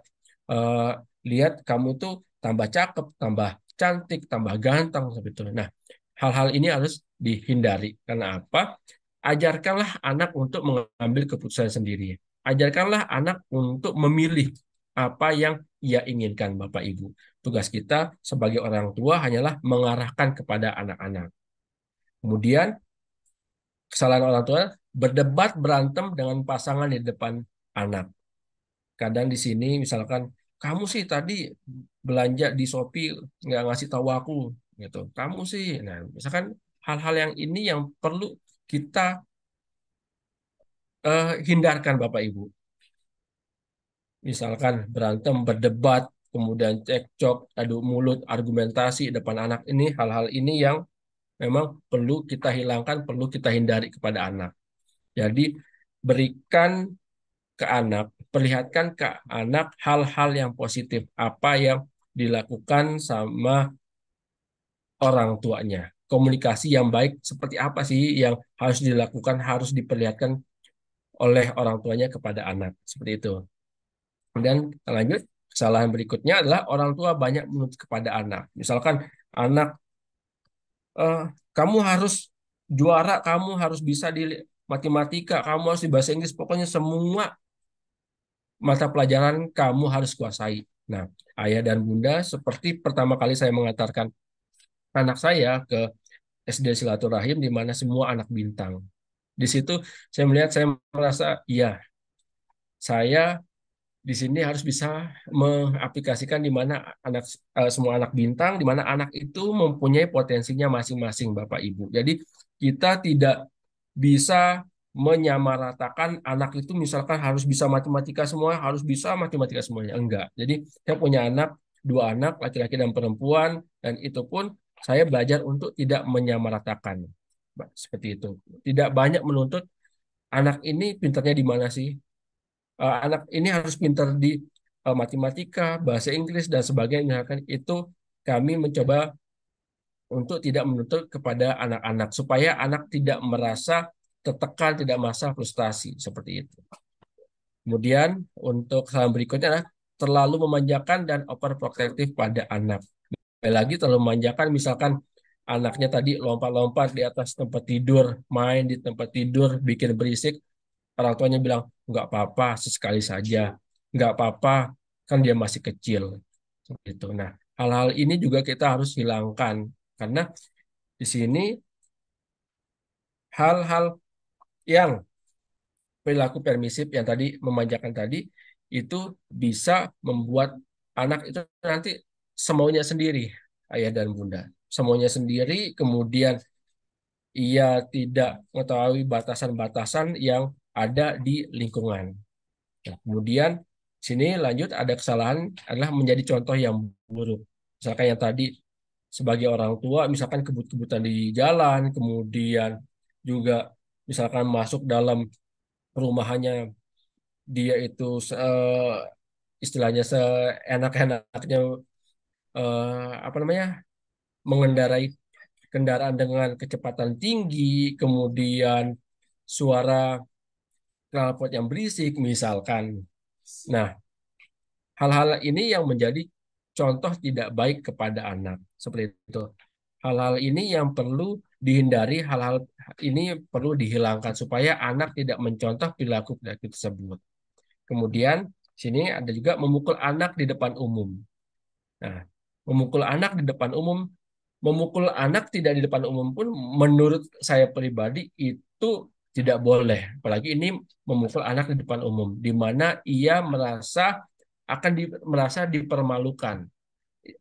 S1: eh, lihat kamu tuh tambah cakep, tambah cantik, tambah ganteng seperti itu. Nah, hal-hal ini harus dihindari. Karena apa? Ajarkanlah anak untuk mengambil keputusan sendiri. Ajarkanlah anak untuk memilih apa yang ia inginkan, Bapak Ibu. Tugas kita sebagai orang tua hanyalah mengarahkan kepada anak-anak. Kemudian, kesalahan orang tua berdebat berantem dengan pasangan di depan anak. Kadang di sini misalkan kamu sih tadi belanja di Shopee nggak ngasih tahu aku gitu. Kamu sih, nah misalkan hal-hal yang ini yang perlu kita hindarkan Bapak Ibu. Misalkan berantem, berdebat, kemudian cekcok, adu mulut, argumentasi depan anak ini hal-hal ini yang memang perlu kita hilangkan, perlu kita hindari kepada anak. Jadi berikan ke anak, perlihatkan ke anak hal-hal yang positif, apa yang dilakukan sama orang tuanya. Komunikasi yang baik seperti apa sih yang harus dilakukan, harus diperlihatkan oleh orang tuanya kepada anak. Seperti itu. Dan lanjut, kesalahan berikutnya adalah orang tua banyak menuntut kepada anak. Misalkan anak, eh, kamu harus juara, kamu harus bisa di matematika, kamu harus di bahasa Inggris, pokoknya semua mata pelajaran kamu harus kuasai. Nah, ayah dan bunda seperti pertama kali saya mengantarkan anak saya ke SD Silaturahim di mana semua anak bintang. Di situ saya melihat, saya merasa, iya, saya di sini harus bisa mengaplikasikan di mana semua anak bintang, di mana anak itu mempunyai potensinya masing-masing, Bapak Ibu. Jadi kita tidak bisa menyamaratakan anak itu misalkan harus bisa matematika semua, harus bisa matematika semuanya. Enggak. Jadi saya punya anak, dua anak, laki-laki dan perempuan, dan itu pun saya belajar untuk tidak menyamaratakan. Seperti itu. Tidak banyak menuntut anak ini pintarnya di mana sih? Anak ini harus pintar di matematika, bahasa Inggris, dan sebagainya. Kan itu kami mencoba untuk tidak menuntut kepada anak-anak supaya anak tidak merasa tertekan, tidak merasa frustasi seperti itu. Kemudian untuk hal berikutnya adalah terlalu memanjakan dan overprotective pada anak. Sekali lagi terlalu memanjakan, misalkan anaknya tadi lompat-lompat di atas tempat tidur, main di tempat tidur, bikin berisik, orang tuanya bilang, nggak apa-apa, sesekali saja. Nggak apa-apa, kan dia masih kecil. Gitu. Nah, hal-hal ini juga kita harus hilangkan. Karena di sini hal-hal yang perilaku permisif yang tadi memanjakan tadi, itu bisa membuat anak itu nanti semaunya sendiri, ayah dan bunda. Semaunya sendiri, kemudian ia tidak mengetahui batasan-batasan yang ada di lingkungan. Nah, kemudian sini lanjut ada kesalahan adalah menjadi contoh yang buruk. Misalkan yang tadi sebagai orang tua, misalkan kebut-kebutan di jalan, kemudian juga misalkan masuk dalam perumahannya dia itu istilahnya seenak-enaknya apa namanya mengendarai kendaraan dengan kecepatan tinggi, kemudian suara knalpot yang berisik misalkan. Nah, hal-hal ini yang menjadi contoh tidak baik kepada anak. Seperti itu. Hal-hal ini yang perlu dihindari, hal-hal ini perlu dihilangkan supaya anak tidak mencontoh perilaku-perilaku tersebut. Kemudian sini ada juga memukul anak di depan umum. Nah, memukul anak di depan umum, memukul anak tidak di depan umum pun menurut saya pribadi itu tidak boleh. Apalagi ini memukul anak di depan umum, di mana ia merasa dipermalukan.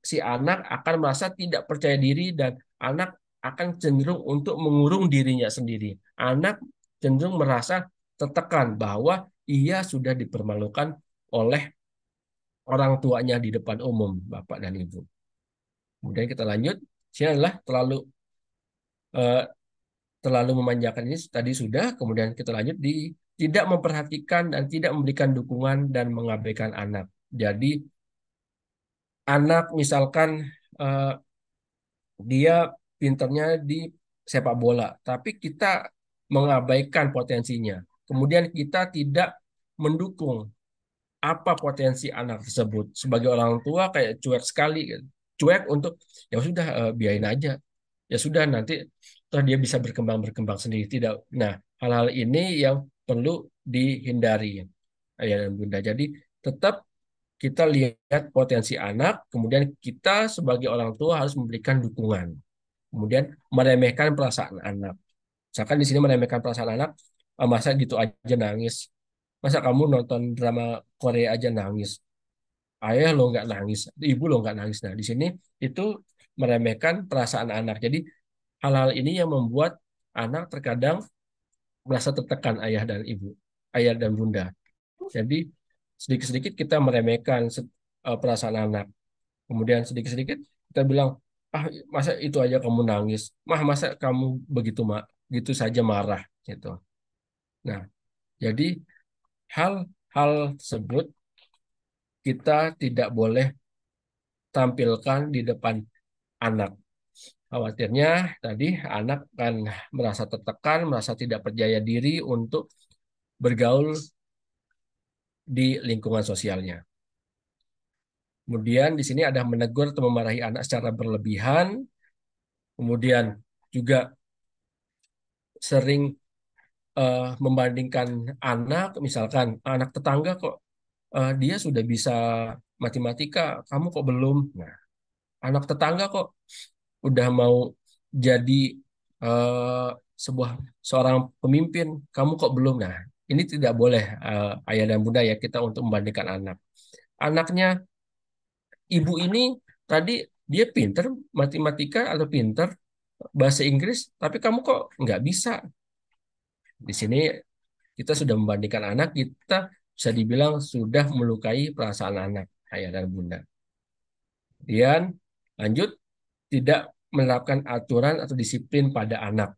S1: Si anak akan merasa tidak percaya diri dan anak akan cenderung untuk mengurung dirinya sendiri. Anak cenderung merasa tertekan bahwa ia sudah dipermalukan oleh orang tuanya di depan umum, bapak dan ibu. Kemudian kita lanjut, sini adalah eh, terlalu memanjakan ini tadi sudah, kemudian kita lanjut di tidak memperhatikan dan tidak memberikan dukungan dan mengabaikan anak. Jadi anak misalkan eh, dia pinternya di sepak bola, tapi kita mengabaikan potensinya. Kemudian kita tidak mendukung apa potensi anak tersebut. Sebagai orang tua kayak cuek sekali, gitu. Cuek untuk ya sudah biarin aja. Ya sudah nanti toh dia bisa berkembang sendiri. Tidak. Nah, hal-hal ini yang perlu dihindari ayah dan bunda. Jadi tetap kita lihat potensi anak, kemudian kita sebagai orang tua harus memberikan dukungan. Kemudian meremehkan perasaan anak. Misalkan di sini meremehkan perasaan anak, masa gitu aja nangis. Masa kamu nonton drama Korea aja nangis? Ayah lo nggak nangis, ibu lo nggak nangis. Nah, di sini itu meremehkan perasaan anak. Jadi hal-hal ini yang membuat anak terkadang merasa tertekan ayah dan ibu, ayah dan bunda. Jadi sedikit-sedikit kita meremehkan perasaan anak. Kemudian sedikit-sedikit kita bilang, ah masa itu aja kamu nangis, masa kamu begitu saja marah gitu. Nah, jadi hal-hal tersebut kita tidak boleh tampilkan di depan anak. Khawatirnya tadi anak akan merasa tertekan, merasa tidak percaya diri untuk bergaul di lingkungan sosialnya. Kemudian di sini ada menegur atau memarahi anak secara berlebihan. Kemudian juga sering membandingkan anak, misalkan anak tetangga kok dia sudah bisa matematika, kamu kok belum? Nah, anak tetangga kok udah mau jadi eh, sebuah seorang pemimpin, kamu kok belum? Nah, ini tidak boleh ayah dan bunda ya kita untuk membandingkan anak. Anaknya ibu ini tadi dia pinter matematika atau pinter bahasa Inggris, tapi kamu kok nggak bisa? Di sini kita sudah membandingkan anak, kita bisa dibilang sudah melukai perasaan anak, ayah dan bunda. Kemudian lanjut, tidak menerapkan aturan atau disiplin pada anak.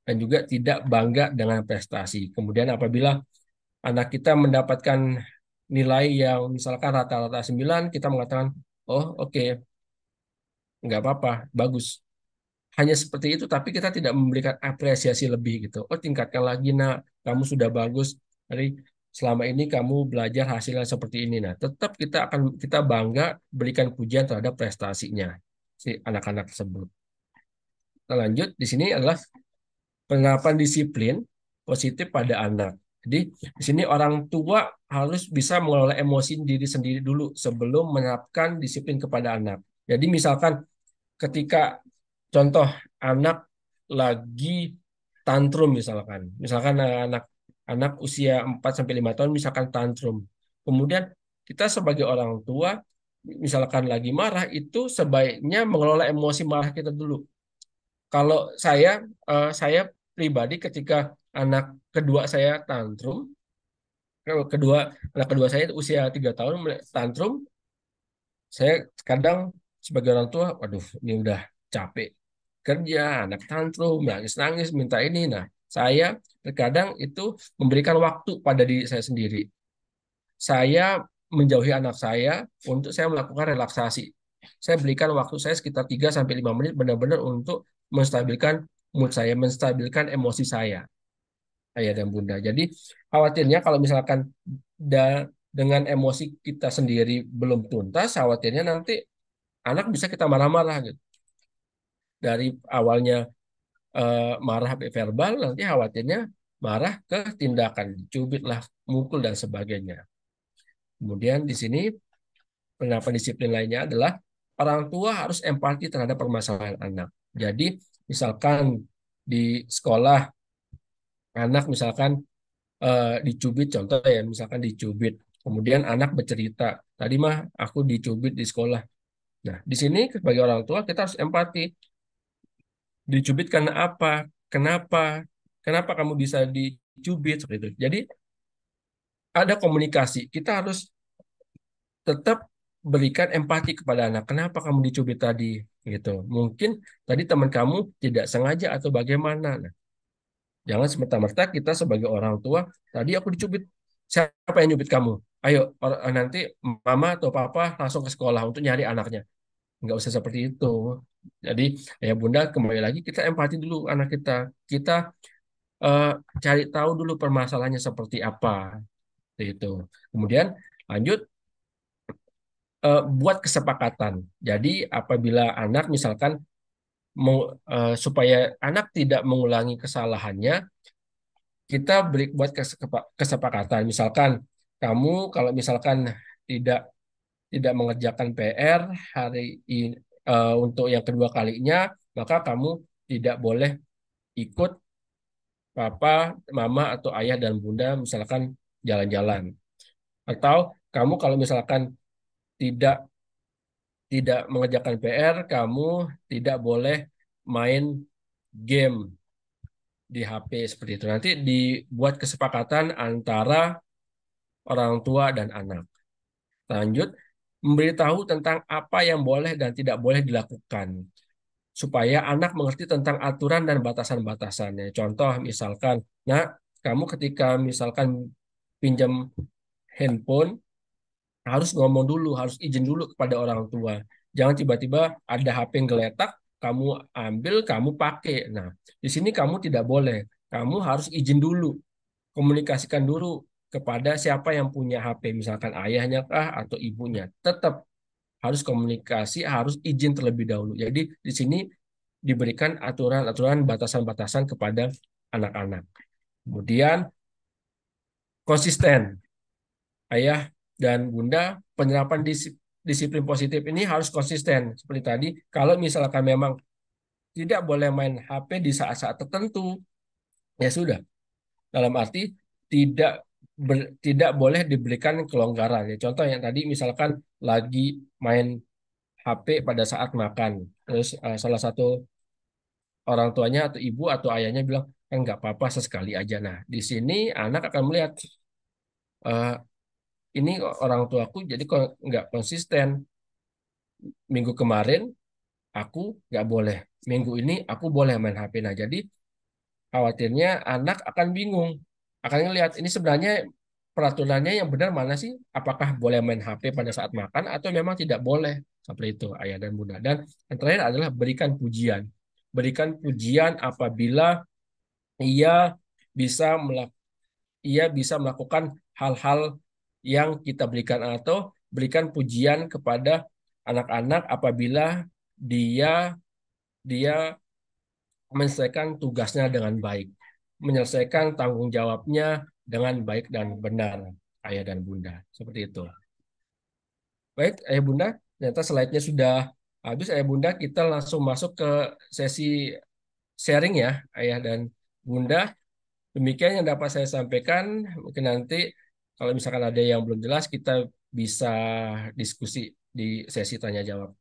S1: Dan juga tidak bangga dengan prestasi. Kemudian apabila anak kita mendapatkan nilai yang misalkan rata-rata 9, kita mengatakan, oh oke, nggak apa-apa, bagus. Hanya seperti itu, tapi kita tidak memberikan apresiasi lebih gitu. Oh, tingkatkan lagi, nak. Kamu sudah bagus. Dari selama ini kamu belajar hasilnya seperti ini. Nah, tetap kita bangga berikan pujian terhadap prestasinya si anak-anak tersebut. lanjut di sini adalah penerapan disiplin positif pada anak. Jadi di sini orang tua harus bisa mengelola emosi diri sendiri dulu sebelum menerapkan disiplin kepada anak. Jadi misalkan ketika contoh anak lagi tantrum misalkan anak anak usia 4 sampai 5 tahun misalkan tantrum. Kemudian kita sebagai orang tua misalkan lagi marah itu sebaiknya mengelola emosi marah kita dulu. Kalau saya pribadi ketika anak kedua saya tantrum, kalau anak kedua saya usia 3 tahun tantrum, saya kadang sebagai orang tua, waduh, ini udah capek kerja, anak tantrum, nangis-nangis, minta ini. Nah, saya terkadang itu memberikan waktu pada diri saya sendiri. Saya menjauhi anak saya untuk saya melakukan relaksasi. Saya berikan waktu saya sekitar 3 sampai 5 menit benar-benar untuk menstabilkan mood saya, menstabilkan emosi saya, ayah dan bunda. Jadi khawatirnya kalau misalkan dengan emosi kita sendiri belum tuntas, khawatirnya nanti anak bisa kita marah-marah gitu. Dari awalnya marah verbal, nanti khawatirnya marah ke tindakan, cubit lah, mukul dan sebagainya. Kemudian di sini penerapan disiplin lainnya adalah orang tua harus empati terhadap permasalahan anak. Jadi misalkan di sekolah anak misalkan dicubit, contoh ya misalkan dicubit, kemudian anak bercerita, tadi mah aku dicubit di sekolah. Nah, di sini sebagai orang tua kita harus empati. Dicubit karena apa? Kenapa? Kenapa kamu bisa dicubit seperti itu? Jadi ada komunikasi. Kita harus tetap berikan empati kepada anak. Kenapa kamu dicubit tadi? Gitu. Mungkin tadi teman kamu tidak sengaja atau bagaimana. Nah, jangan semerta-merta kita sebagai orang tua, tadi aku dicubit. Siapa yang nyubit kamu? Ayo, nanti mama atau papa langsung ke sekolah untuk nyari anaknya. Nggak usah seperti itu. Jadi, ya bunda, kembali lagi kita empati dulu anak kita. Kita eh, cari tahu dulu permasalahannya seperti apa. Itu. Kemudian lanjut buat kesepakatan. Jadi apabila anak misalkan supaya anak tidak mengulangi kesalahannya, kita beri buat kesepakatan. Misalkan kamu kalau misalkan tidak tidak mengerjakan PR hari ini untuk yang kedua kalinya, maka kamu tidak boleh ikut papa, mama atau ayah dan bunda misalkan jalan-jalan. Atau kamu kalau misalkan tidak tidak mengerjakan PR, kamu tidak boleh main game di HP seperti itu. Nanti dibuat kesepakatan antara orang tua dan anak. Lanjut, memberitahu tentang apa yang boleh dan tidak boleh dilakukan supaya anak mengerti tentang aturan dan batasan-batasannya. Contoh misalkan, nah kamu ketika misalkan pinjam handphone harus ngomong dulu, harus izin dulu kepada orang tua. Jangan tiba-tiba ada HP yang geletak, kamu ambil, kamu pakai. Nah, di sini kamu tidak boleh. Kamu harus izin dulu, komunikasikan dulu kepada siapa yang punya HP, misalkan ayahnya kah atau ibunya. Tetap harus komunikasi, harus izin terlebih dahulu. Jadi di sini diberikan aturan-aturan, batasan-batasan kepada anak-anak. Kemudian konsisten. Ayah dan bunda penerapan disiplin positif ini harus konsisten seperti tadi. Kalau misalkan memang tidak boleh main HP di saat-saat tertentu, ya sudah. Dalam arti tidak tidak boleh diberikan kelonggaran. Ya, contoh yang tadi misalkan lagi main HP pada saat makan, terus salah satu orang tuanya atau ibu atau ayahnya bilang, nggak apa-apa sesekali aja. Nah, di sini anak akan melihat eh, ini orang tuaku jadi kok nggak konsisten. Minggu kemarin aku nggak boleh. Minggu ini aku boleh main HP. Nah, jadi khawatirnya anak akan bingung. Akan ngelihat ini sebenarnya peraturannya yang benar mana sih? Apakah boleh main HP pada saat makan atau memang tidak boleh? Seperti itu, ayah dan bunda. Dan yang terakhir adalah berikan pujian. Berikan pujian apabila ia bisa ia bisa melakukan hal-hal yang kita berikan atau berikan pujian kepada anak-anak apabila dia dia menyelesaikan tugasnya dengan baik, menyelesaikan tanggung jawabnya dengan baik dan benar, ayah dan bunda. Seperti itu. Baik, ayah bunda, ternyata slide-nya sudah habis. Ayah bunda, kita langsung masuk ke sesi sharing ya, ayah dan bunda. Demikian yang dapat saya sampaikan. Mungkin nanti kalau misalkan ada yang belum jelas, kita bisa diskusi di sesi tanya jawab.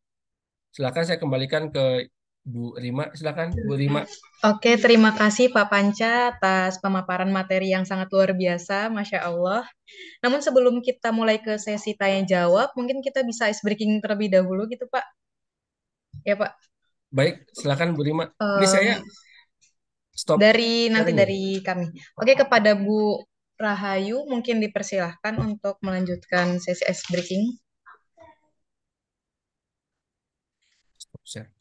S1: Silakan saya kembalikan ke Bu Rima. Silakan Bu Rima.
S5: Oke, terima kasih Pak Panca atas pemaparan materi yang sangat luar biasa, Masya Allah. Namun sebelum kita mulai ke sesi tanya jawab, mungkin kita bisa ice breaking terlebih dahulu gitu Pak. Ya Pak.
S1: Baik, silakan Bu Rima. Ini
S5: Em,
S1: saya stop
S5: nanti
S1: sharing ya.
S5: dari kami. Oke, kepada Bu Rahayu mungkin dipersilahkan untuk melanjutkan sesi ice breaking.
S1: Stop share.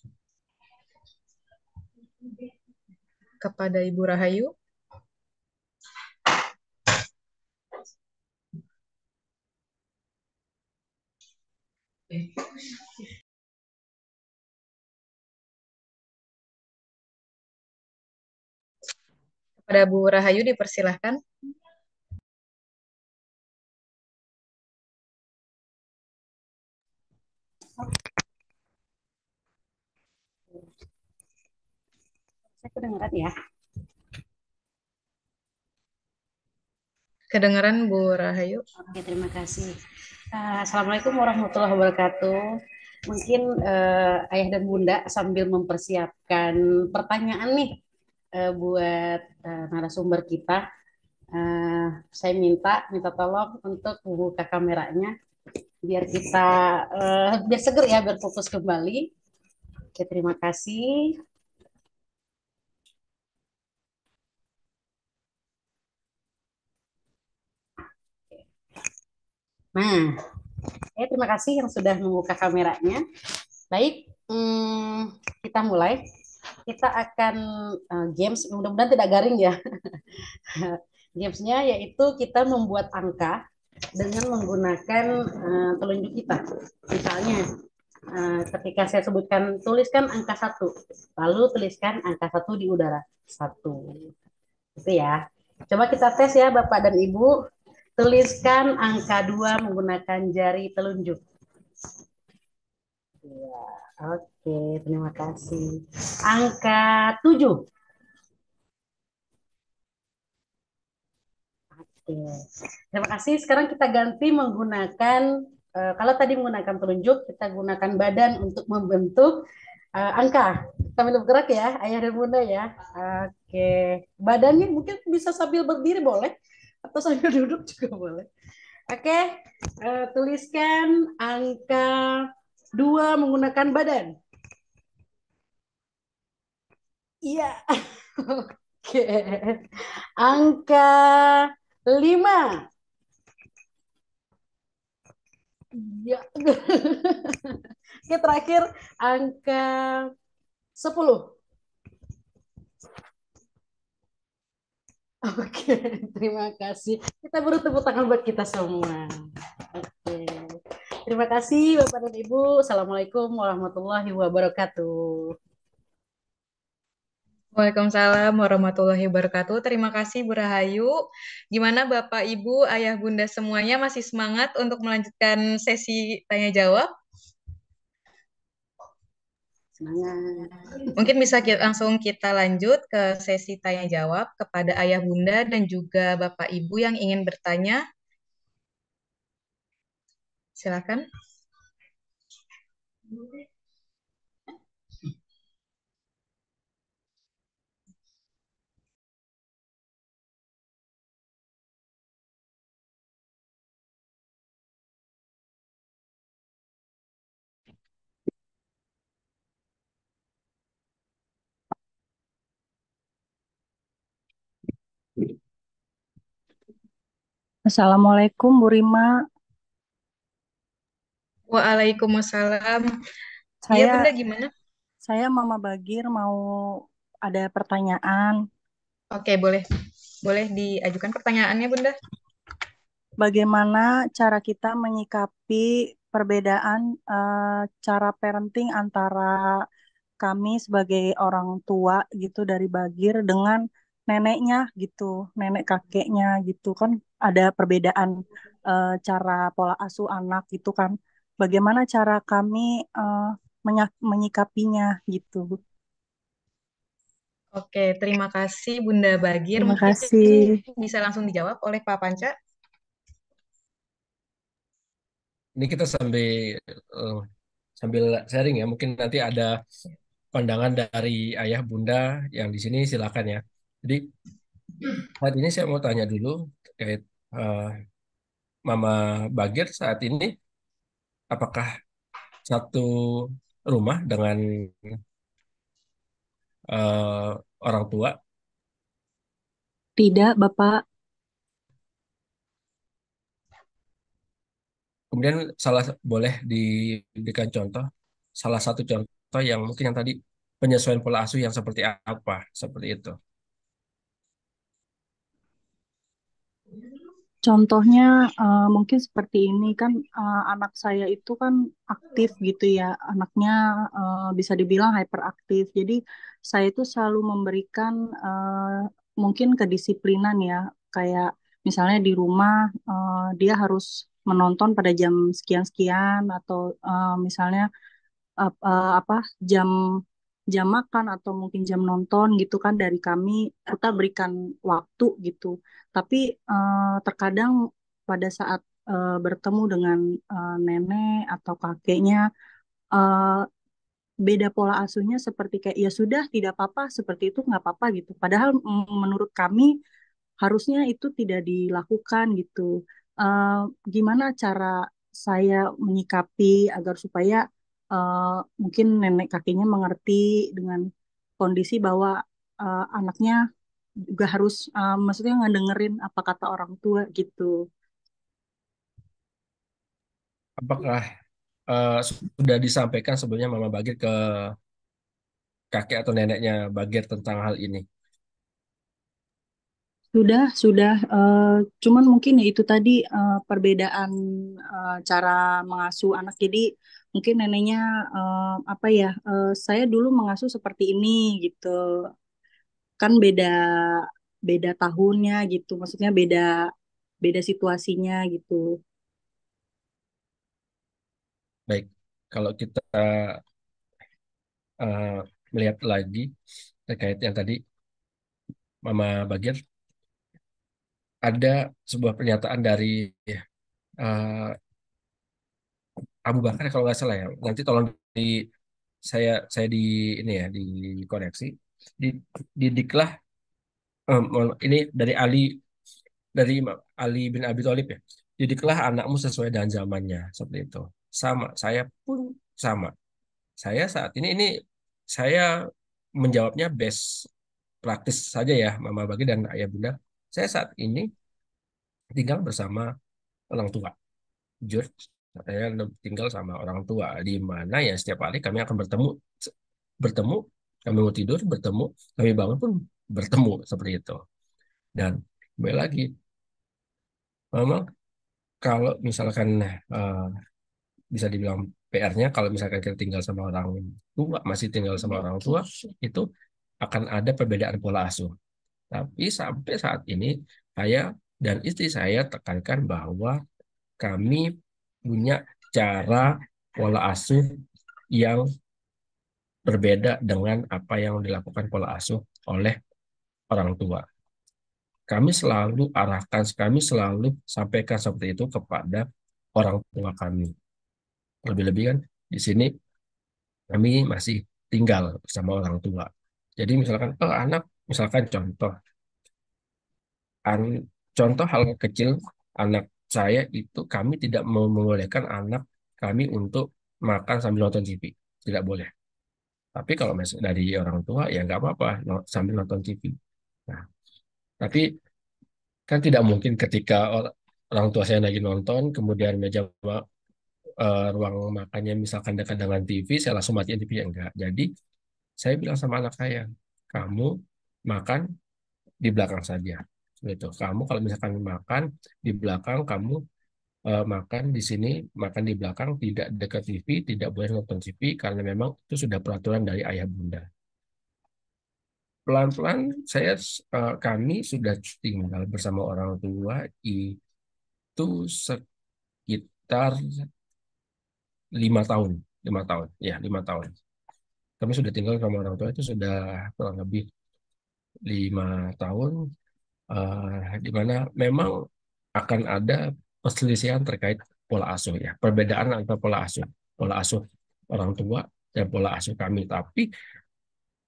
S5: Kepada Ibu Rahayu. Kepada Bu Rahayu dipersilahkan.
S2: Saya kedengaran ya.
S5: Kedengaran Bu Rahayu.
S2: Oke, terima kasih. Assalamualaikum warahmatullahi wabarakatuh. Mungkin Ayah dan Bunda sambil mempersiapkan pertanyaan nih buat narasumber kita. Saya minta tolong untuk membuka kameranya biar kita biar seger ya, biar fokus kembali. Oke, terima kasih. Nah, terima kasih yang sudah membuka kameranya. Baik, kita mulai. Kita akan games, mudah-mudahan tidak garing ya. Gamesnya yaitu kita membuat angka dengan menggunakan telunjuk kita. Misalnya, ketika saya sebutkan, tuliskan angka 1, lalu tuliskan angka 1 di udara. 1. Itu ya. Coba kita tes ya Bapak dan Ibu. Tuliskan angka 2 menggunakan jari telunjuk. Ya, oke, terima kasih. Angka 7. Oke. Terima kasih. Sekarang kita ganti menggunakan kalau tadi menggunakan telunjuk, kita gunakan badan untuk membentuk angka. Sambil bergerak ya, ayah dan bunda ya. Oke. Badannya mungkin bisa sambil berdiri boleh, atau sambil duduk juga boleh. Oke. Tuliskan angka 2 menggunakan badan. Iya. Oke. Angka 5. Ya. Oke, terakhir angka 10. Oke, terima kasih. Kita beri tepuk tangan buat kita semua. Oke. Terima kasih Bapak dan Ibu. Assalamualaikum warahmatullahi wabarakatuh.
S5: Waalaikumsalam warahmatullahi wabarakatuh. Terima kasih Bu Rahayu. Gimana Bapak, Ibu, Ayah, Bunda semuanya masih semangat untuk melanjutkan sesi tanya jawab?
S2: Semangat.
S5: Mungkin bisa langsung kita lanjut ke sesi tanya jawab kepada Ayah, Bunda dan juga Bapak, Ibu yang ingin bertanya. Silakan.
S7: Assalamualaikum Bu Rima.
S5: Waalaikumsalam. Iya
S7: Saya
S5: Bunda, gimana?
S7: saya Mama Bagir mau ada pertanyaan.
S5: Oke, boleh. Boleh diajukan pertanyaannya Bunda.
S7: Bagaimana cara kita menyikapi perbedaan cara parenting antara kami sebagai orang tua gitu dari Bagir dengan neneknya gitu, nenek kakeknya gitu kan ada perbedaan cara pola asuh anak gitu kan. Bagaimana cara kami eh, menyikapinya gitu.
S5: Oke, terima kasih Bunda Bagir.
S7: Terima
S5: Mungkin
S7: kasih.
S5: bisa langsung dijawab oleh Pak Panca.
S1: Ini kita eh, sambil sharing ya. Mungkin nanti ada pandangan dari ayah bunda yang di sini silakan ya. Jadi saat ini saya mau tanya dulu terkait eh, Mama Bagir saat ini apakah satu rumah dengan orang tua?
S7: Tidak, Bapak.
S1: Kemudian boleh diberikan contoh salah satu contoh yang mungkin yang tadi penyesuaian pola asuh yang seperti apa seperti itu.
S7: Contohnya mungkin seperti ini kan anak saya itu kan aktif gitu ya, anaknya bisa dibilang hyperaktif. Jadi saya itu selalu memberikan mungkin kedisiplinan ya, kayak misalnya di rumah dia harus menonton pada jam sekian-sekian atau misalnya apa jam jam makan atau mungkin jam nonton gitu kan dari kami kita berikan waktu gitu. Tapi terkadang pada saat bertemu dengan nenek atau kakeknya eh, beda pola asuhnya seperti kayak ya sudah tidak apa-apa seperti itu nggak apa-apa gitu. Padahal menurut kami harusnya itu tidak dilakukan gitu. Eh, Gimana cara saya menyikapi agar supaya eh, mungkin nenek kakeknya mengerti dengan kondisi bahwa anaknya juga harus maksudnya ngedengerin apa kata orang tua gitu.
S1: Apakah sudah disampaikan sebelumnya Mama Bagir ke kakek atau neneknya Bagir tentang hal ini?
S7: Sudah. Cuman mungkin ya itu tadi perbedaan cara mengasuh anak. Jadi mungkin neneknya apa ya? Saya dulu mengasuh seperti ini gitu. Kan beda beda tahunnya gitu. Maksudnya beda beda situasinya gitu.
S1: Baik, kalau kita eh, melihat lagi terkait yang tadi Mama Bagir, ada sebuah pernyataan dari eh, Abu Bakar kalau nggak salah ya. Nanti tolong di saya di ini ya dikoreksi. Didiklah ini dari Ali bin Abi Thalib ya. Didiklah anakmu sesuai dengan zamannya seperti itu. Sama, saya pun sama. Saya saat ini saya menjawabnya best praktis saja ya, Mama Bagi dan Ayah Bunda. Saya saat ini tinggal bersama orang tua. Jujur, saya tinggal sama orang tua di mana ya setiap hari kami akan bertemu, kami mau tidur bertemu, kami bangun pun bertemu seperti itu. Dan kembali lagi, memang kalau misalkan eh, bisa dibilang PR-nya kalau misalkan kita tinggal sama orang tua, masih tinggal sama orang tua, itu akan ada perbedaan pola asuh. Tapi sampai saat ini, saya dan istri saya tekankan bahwa kami punya cara pola asuh yang berbeda dengan apa yang dilakukan pola asuh oleh orang tua. Kami selalu sampaikan seperti itu kepada orang tua kami. Lebih-lebih kan di sini kami masih tinggal bersama orang tua. Jadi misalkan anak, misalkan an- contoh hal kecil anak saya itu kami tidak membolehkan anak kami untuk makan sambil nonton TV, tidak boleh. Tapi kalau dari orang tua ya nggak apa-apa sambil nonton TV. Nah, tapi kan tidak mungkin ketika orang tua saya lagi nonton, kemudian ruang makannya misalkan dekat dengan TV, saya langsung matiin TV ya enggak. Jadi saya bilang sama anak saya, kamu makan di belakang saja. Gitu. Kamu kalau misalkan makan di belakang, kamu makan di sini, makan di belakang, tidak dekat TV, tidak boleh nonton TV karena memang itu sudah peraturan dari ayah bunda. Pelan-pelan kami sudah tinggal bersama orang tua itu sekitar 5 tahun, 5 tahun, ya 5 tahun. Kami sudah tinggal sama orang tua itu sudah kurang lebih 5 tahun, di mana memang akan ada perselisihan terkait pola asuh ya, perbedaan antara pola asuh orang tua dan pola asuh kami. Tapi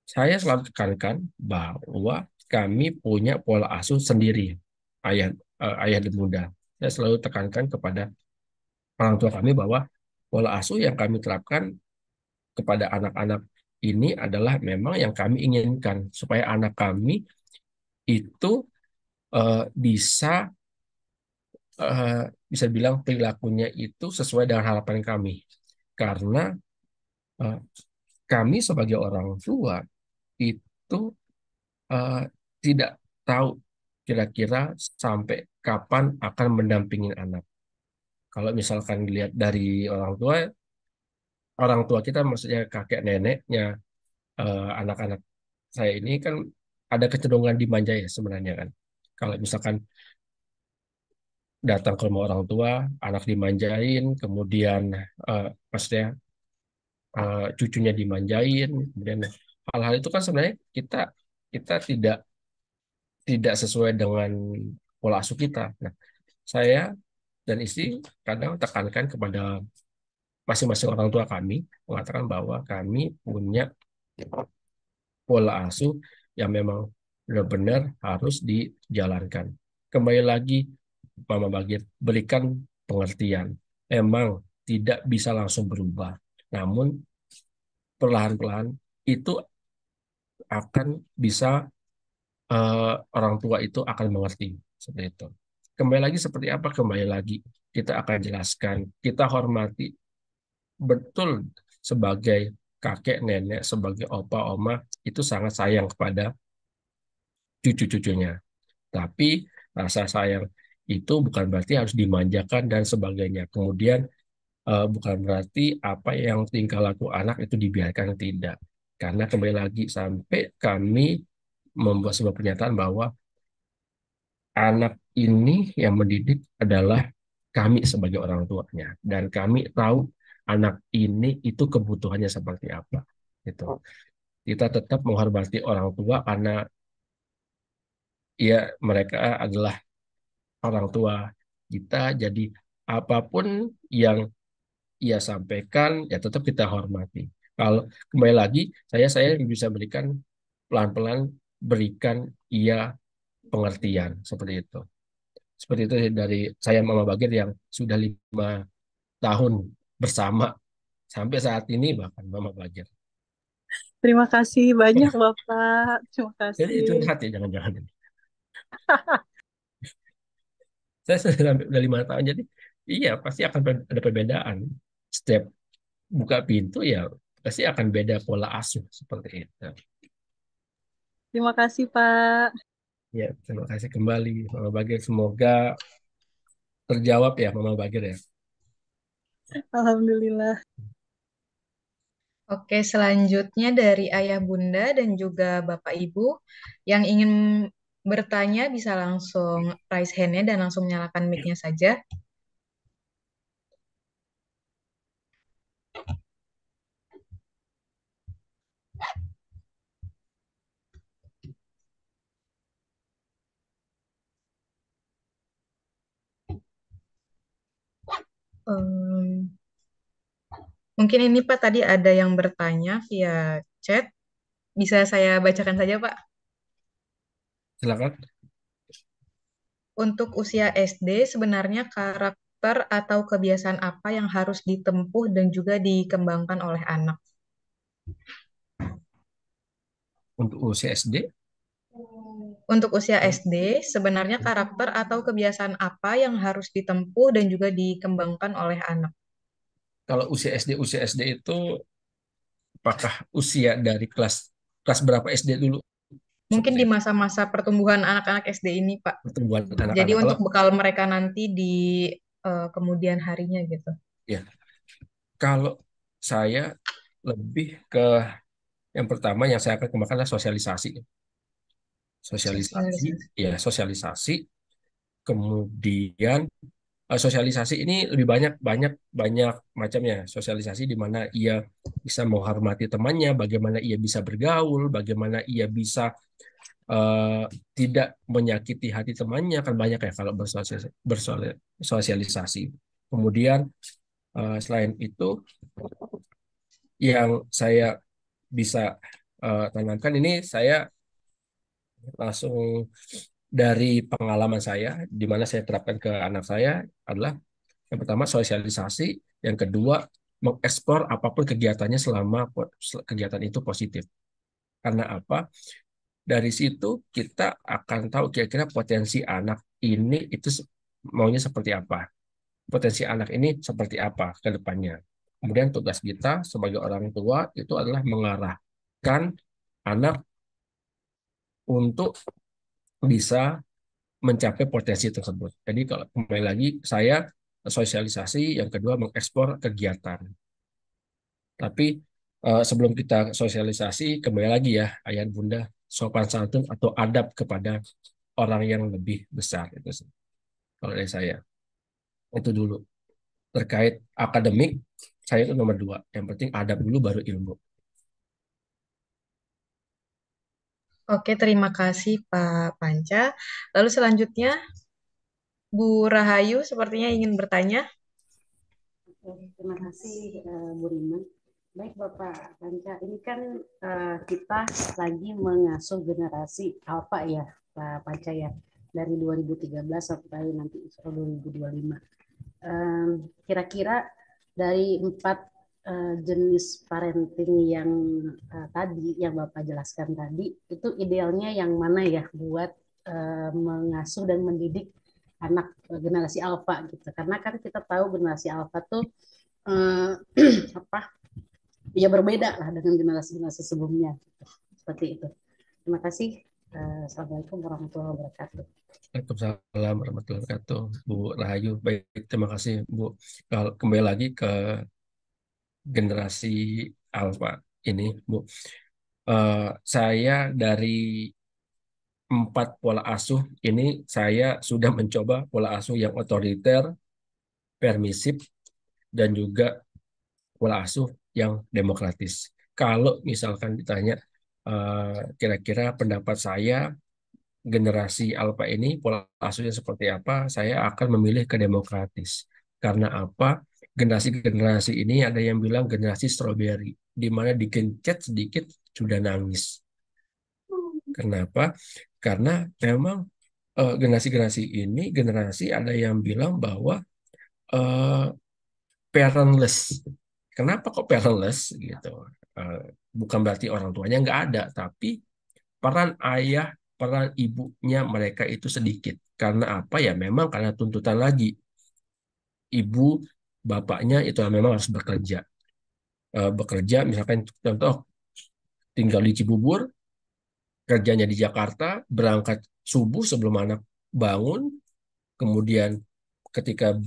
S1: saya selalu tekankan bahwa kami punya pola asuh sendiri, ayah ayah dan bunda. Saya selalu tekankan kepada orang tua kami bahwa pola asuh yang kami terapkan kepada anak-anak ini adalah memang yang kami inginkan supaya anak kami itu bisa eh, bisa bilang perilakunya itu sesuai dengan harapan kami. Karena eh, kami sebagai orang tua itu eh, tidak tahu kira-kira sampai kapan akan mendampingi anak. Kalau misalkan dilihat dari orang tua kita maksudnya kakek neneknya anak-anak saya ini kan ada kecenderungan dimanja ya sebenarnya kan. Kalau misalkan datang ke rumah orang tua, anak dimanjain, kemudian maksudnya cucunya dimanjain, kemudian hal-hal itu kan sebenarnya kita kita tidak tidak sesuai dengan pola asuh kita. Nah, saya dan istri kadang tekankan kepada masing-masing orang tua kami mengatakan bahwa kami punya pola asuh yang memang benar-benar harus dijalankan. Kembali lagi, Mama Bagir, berikan pengertian. Emang tidak bisa langsung berubah, namun perlahan-lahan itu akan bisa orang tua itu akan mengerti seperti itu. Kembali lagi seperti apa? Kembali lagi kita akan jelaskan, kita hormati betul sebagai kakek nenek, sebagai opa oma itu sangat sayang kepada cucu-cucunya. Tapi rasa sayang itu bukan berarti harus dimanjakan dan sebagainya. Kemudian bukan berarti apa yang tingkah laku anak itu dibiarkan tidak. Karena kembali lagi sampai kami membuat sebuah pernyataan bahwa anak ini yang mendidik adalah kami sebagai orang tuanya dan kami tahu anak ini itu kebutuhannya seperti apa. Itu kita tetap menghormati orang tua karena ya mereka adalah orang tua kita. Jadi apapun yang ia sampaikan ya tetap kita hormati. Kalau kembali lagi saya bisa berikan pelan-pelan berikan ia pengertian seperti itu. Seperti itu dari saya Mama Bagir yang sudah 5 tahun bersama sampai saat ini bahkan Mama Bagir.
S7: Terima kasih banyak Bapak. Terima
S1: Jadi
S7: kasih.
S1: itu hati jangan-jangan. Saya sudah sampai udah 5 tahun jadi iya pasti akan ada perbedaan. Setiap buka pintu ya pasti akan beda pola asuh seperti itu.
S7: Terima kasih Pak.
S1: Ya, terima kasih kembali Mama Bagir. Semoga terjawab ya Mama Bagir ya.
S7: Alhamdulillah.
S5: Oke, selanjutnya dari Ayah Bunda dan juga Bapak Ibu yang ingin bertanya bisa langsung raise hand-nya dan langsung nyalakan mic-nya saja. Em, Mungkin ini Pak tadi ada yang bertanya via chat. Bisa saya bacakan saja Pak.
S1: Silakan.
S5: Untuk usia SD sebenarnya karakter atau kebiasaan apa yang harus ditempuh dan juga dikembangkan oleh anak?
S1: Untuk usia SD,
S5: Untuk usia SD sebenarnya karakter atau kebiasaan apa yang harus ditempuh dan juga dikembangkan oleh anak?
S1: kalau usia SD itu apakah usia dari kelas kelas berapa SD dulu
S5: Mungkin
S1: seperti
S5: di
S1: itu
S5: masa-masa pertumbuhan anak-anak SD ini, Pak.
S1: pertumbuhan
S5: Jadi
S1: anak-anak. Kalau
S5: untuk bekal mereka nanti di kemudian harinya gitu.
S1: Ya, kalau saya lebih ke yang pertama yang saya akan kembangkan adalah sosialisasi. Sosialisasi,
S5: Sosialisasi.
S1: ya sosialisasi. Kemudian sosialisasi ini lebih banyak banyak banyak macamnya. Sosialisasi di mana ia bisa menghormati temannya, bagaimana ia bisa bergaul, bagaimana ia bisa tidak menyakiti hati temannya, kan banyak ya kalau bersosialisasi. Kemudian selain itu yang saya bisa tanamkan ini saya langsung dari pengalaman saya di mana saya terapkan ke anak saya adalah yang pertama sosialisasi, yang kedua mengeksplor apapun kegiatannya selama kegiatan itu positif. Karena apa? Dari situ kita akan tahu kira-kira potensi anak ini itu maunya seperti apa. Potensi anak ini seperti apa ke depannya. Kemudian tugas kita sebagai orang tua itu adalah mengarahkan anak untuk bisa mencapai potensi tersebut. Jadi kalau kembali lagi saya sosialisasi, yang kedua mengeksplor kegiatan. Tapi sebelum kita sosialisasi, kembali lagi ya, ayat bunda, sopan santun atau adab kepada orang yang lebih besar itu sih. Kalau dari saya itu dulu. Terkait akademik, saya itu nomor dua. Yang penting adab dulu baru ilmu.
S5: Oke, terima kasih Pak Panca. Lalu selanjutnya Bu Rahayu sepertinya ingin bertanya.
S2: Oke, terima kasih Bu Rima. Baik Bapak Panca, ini kan kita lagi mengasuh generasi Alpha ya Pak Panca ya, dari 2013 sampai nanti 2025. Kira-kira dari 4 jenis parenting yang tadi yang Bapak jelaskan tadi, itu idealnya yang mana ya buat mengasuh dan mendidik anak generasi alfa gitu. Karena kan kita tahu generasi alfa tuh apa ya berbeda lah dengan generasi-generasi sebelumnya gitu. Seperti itu. Terima kasih. Assalamualaikum warahmatullahi wabarakatuh.
S1: Waalaikumsalam warahmatullahi wabarakatuh, Bu Rahayu. Baik, terima kasih Bu. Kalau kembali lagi ke generasi Alpha ini, Bu. Saya dari 4 pola asuh ini saya sudah mencoba pola asuh yang otoriter, permisif, dan juga pola asuh yang demokratis. Kalau misalkan ditanya kira-kira pendapat saya generasi Alpha ini pola asuhnya seperti apa, saya akan memilih ke demokratis. Karena apa? Generasi-generasi ini ada yang bilang generasi strawberry, di mana digencet sedikit sudah nangis. Kenapa? Karena memang generasi-generasi ini generasi ada yang bilang bahwa eh, parentless. Kenapa kok parentless gitu? Eh, Bukan berarti orang tuanya nggak ada, tapi peran ayah, peran ibunya mereka itu sedikit. Karena apa ya? Memang karena tuntutan lagi. Ibu, bapaknya itu memang harus bekerja. Bekerja, misalkan contoh tinggal di Cibubur, kerjanya di Jakarta, berangkat subuh sebelum anak bangun, kemudian ketika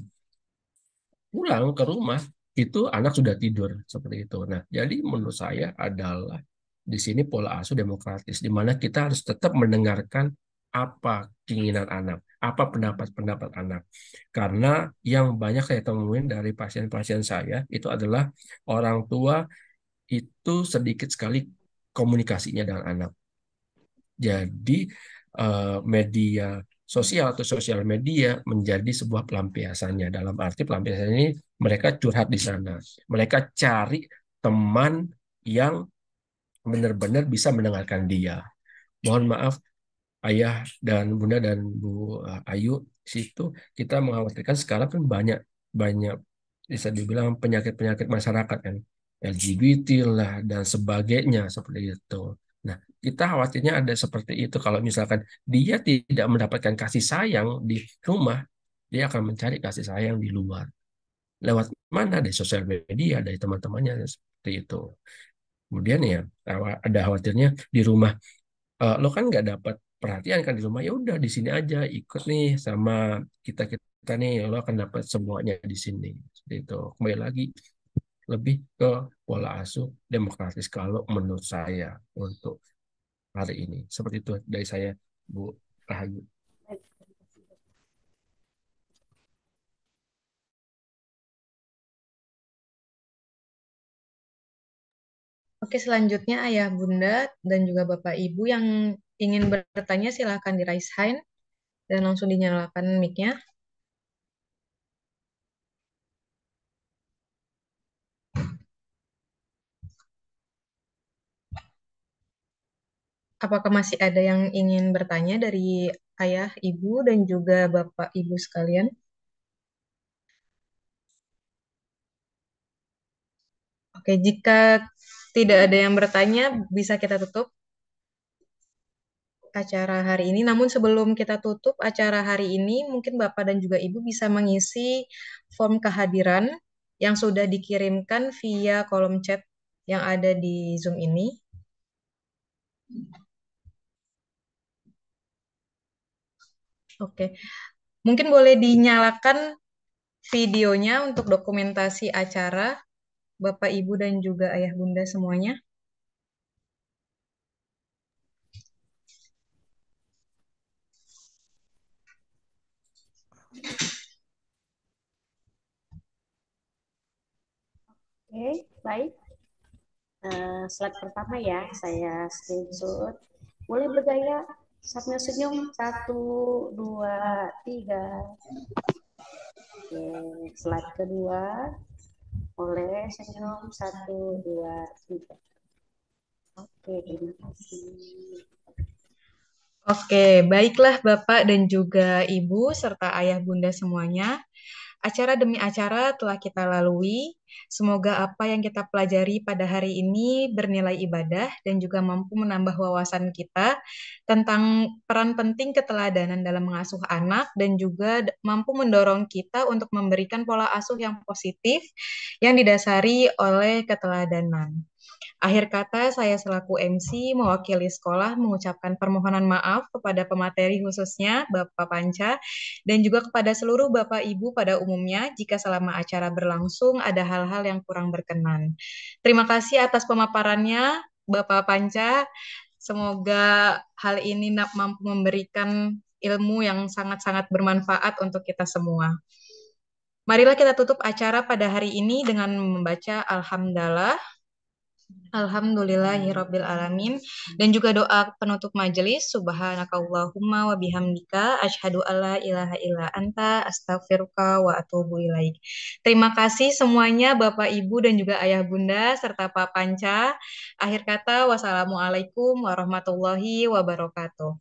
S1: pulang ke rumah itu anak sudah tidur seperti itu. Nah, jadi menurut saya adalah di sini pola asuh demokratis, di mana kita harus tetap mendengarkan apa keinginan anak, apa pendapat-pendapat anak. Karena yang banyak saya temuin dari pasien-pasien saya itu adalah orang tua itu sedikit sekali komunikasinya dengan anak. Jadi media sosial atau sosial media menjadi sebuah pelampiasannya. Dalam arti pelampiasan ini mereka curhat di sana. Mereka cari teman yang benar-benar bisa mendengarkan dia. Mohon maaf Ayah dan Bunda dan Bu Ayu, situ kita mengkhawatirkan sekarang kan banyak banyak bisa dibilang penyakit-penyakit masyarakat kan, LGBT lah dan sebagainya seperti itu. Nah, kita khawatirnya ada seperti itu kalau misalkan dia tidak mendapatkan kasih sayang di rumah, dia akan mencari kasih sayang di luar. Lewat mana? Dari sosial media, dari teman-temannya seperti itu. Kemudian ya ada khawatirnya di rumah lo kan nggak dapat perhatian kan di rumah, ya udah di sini aja ikut nih sama kita kita kita nih lo akan dapat semuanya di sini. Seperti itu. Kembali lagi lebih ke pola asuh demokratis kalau menurut saya untuk hari ini. Seperti itu dari saya, Bu Rahayu.
S5: Oke, selanjutnya Ayah Bunda dan juga Bapak Ibu yang ingin bertanya silahkan di raise hand dan langsung dinyalakan mic-nya. Apakah masih ada yang ingin bertanya dari Ayah, Ibu, dan juga Bapak Ibu sekalian? Oke, jika tidak ada yang bertanya, bisa kita tutup acara hari ini. Namun sebelum kita tutup acara hari ini, mungkin Bapak dan juga Ibu bisa mengisi form kehadiran yang sudah dikirimkan via kolom chat yang ada di Zoom ini. Oke, mungkin boleh dinyalakan videonya untuk dokumentasi acara Bapak, Ibu, dan juga Ayah Bunda semuanya.
S2: Oke, baik. Slide pertama ya, saya screenshot. Boleh bergaya sambil senyum. 1, 2, 3. Oke, slide kedua. Boleh senyum. 1, 2, 3. Oke, terima kasih.
S5: Oke, baiklah Bapak dan juga Ibu serta Ayah Bunda semuanya. Acara demi acara telah kita lalui. Semoga apa yang kita pelajari pada hari ini bernilai ibadah dan juga mampu menambah wawasan kita tentang peran penting keteladanan dalam mengasuh anak dan juga mampu mendorong kita untuk memberikan pola asuh yang positif yang didasari oleh keteladanan. Akhir kata, saya selaku MC mewakili sekolah mengucapkan permohonan maaf kepada pemateri khususnya Bapak Panca dan juga kepada seluruh Bapak Ibu pada umumnya jika selama acara berlangsung ada hal-hal yang kurang berkenan. Terima kasih atas pemaparannya Bapak Panca. Semoga hal ini mampu memberikan ilmu yang sangat-sangat bermanfaat untuk kita semua. Marilah kita tutup acara pada hari ini dengan membaca Alhamdulillah. Alhamdulillahirabbil alamin dan juga doa penutup majelis subhanakallahumma wa bihamdika asyhadu alla ilaha illa anta astaghfiruka wa atubu ilaik. Terima kasih semuanya Bapak Ibu dan juga Ayah Bunda serta Pak Panca. Akhir kata wassalamualaikum warahmatullahi wabarakatuh.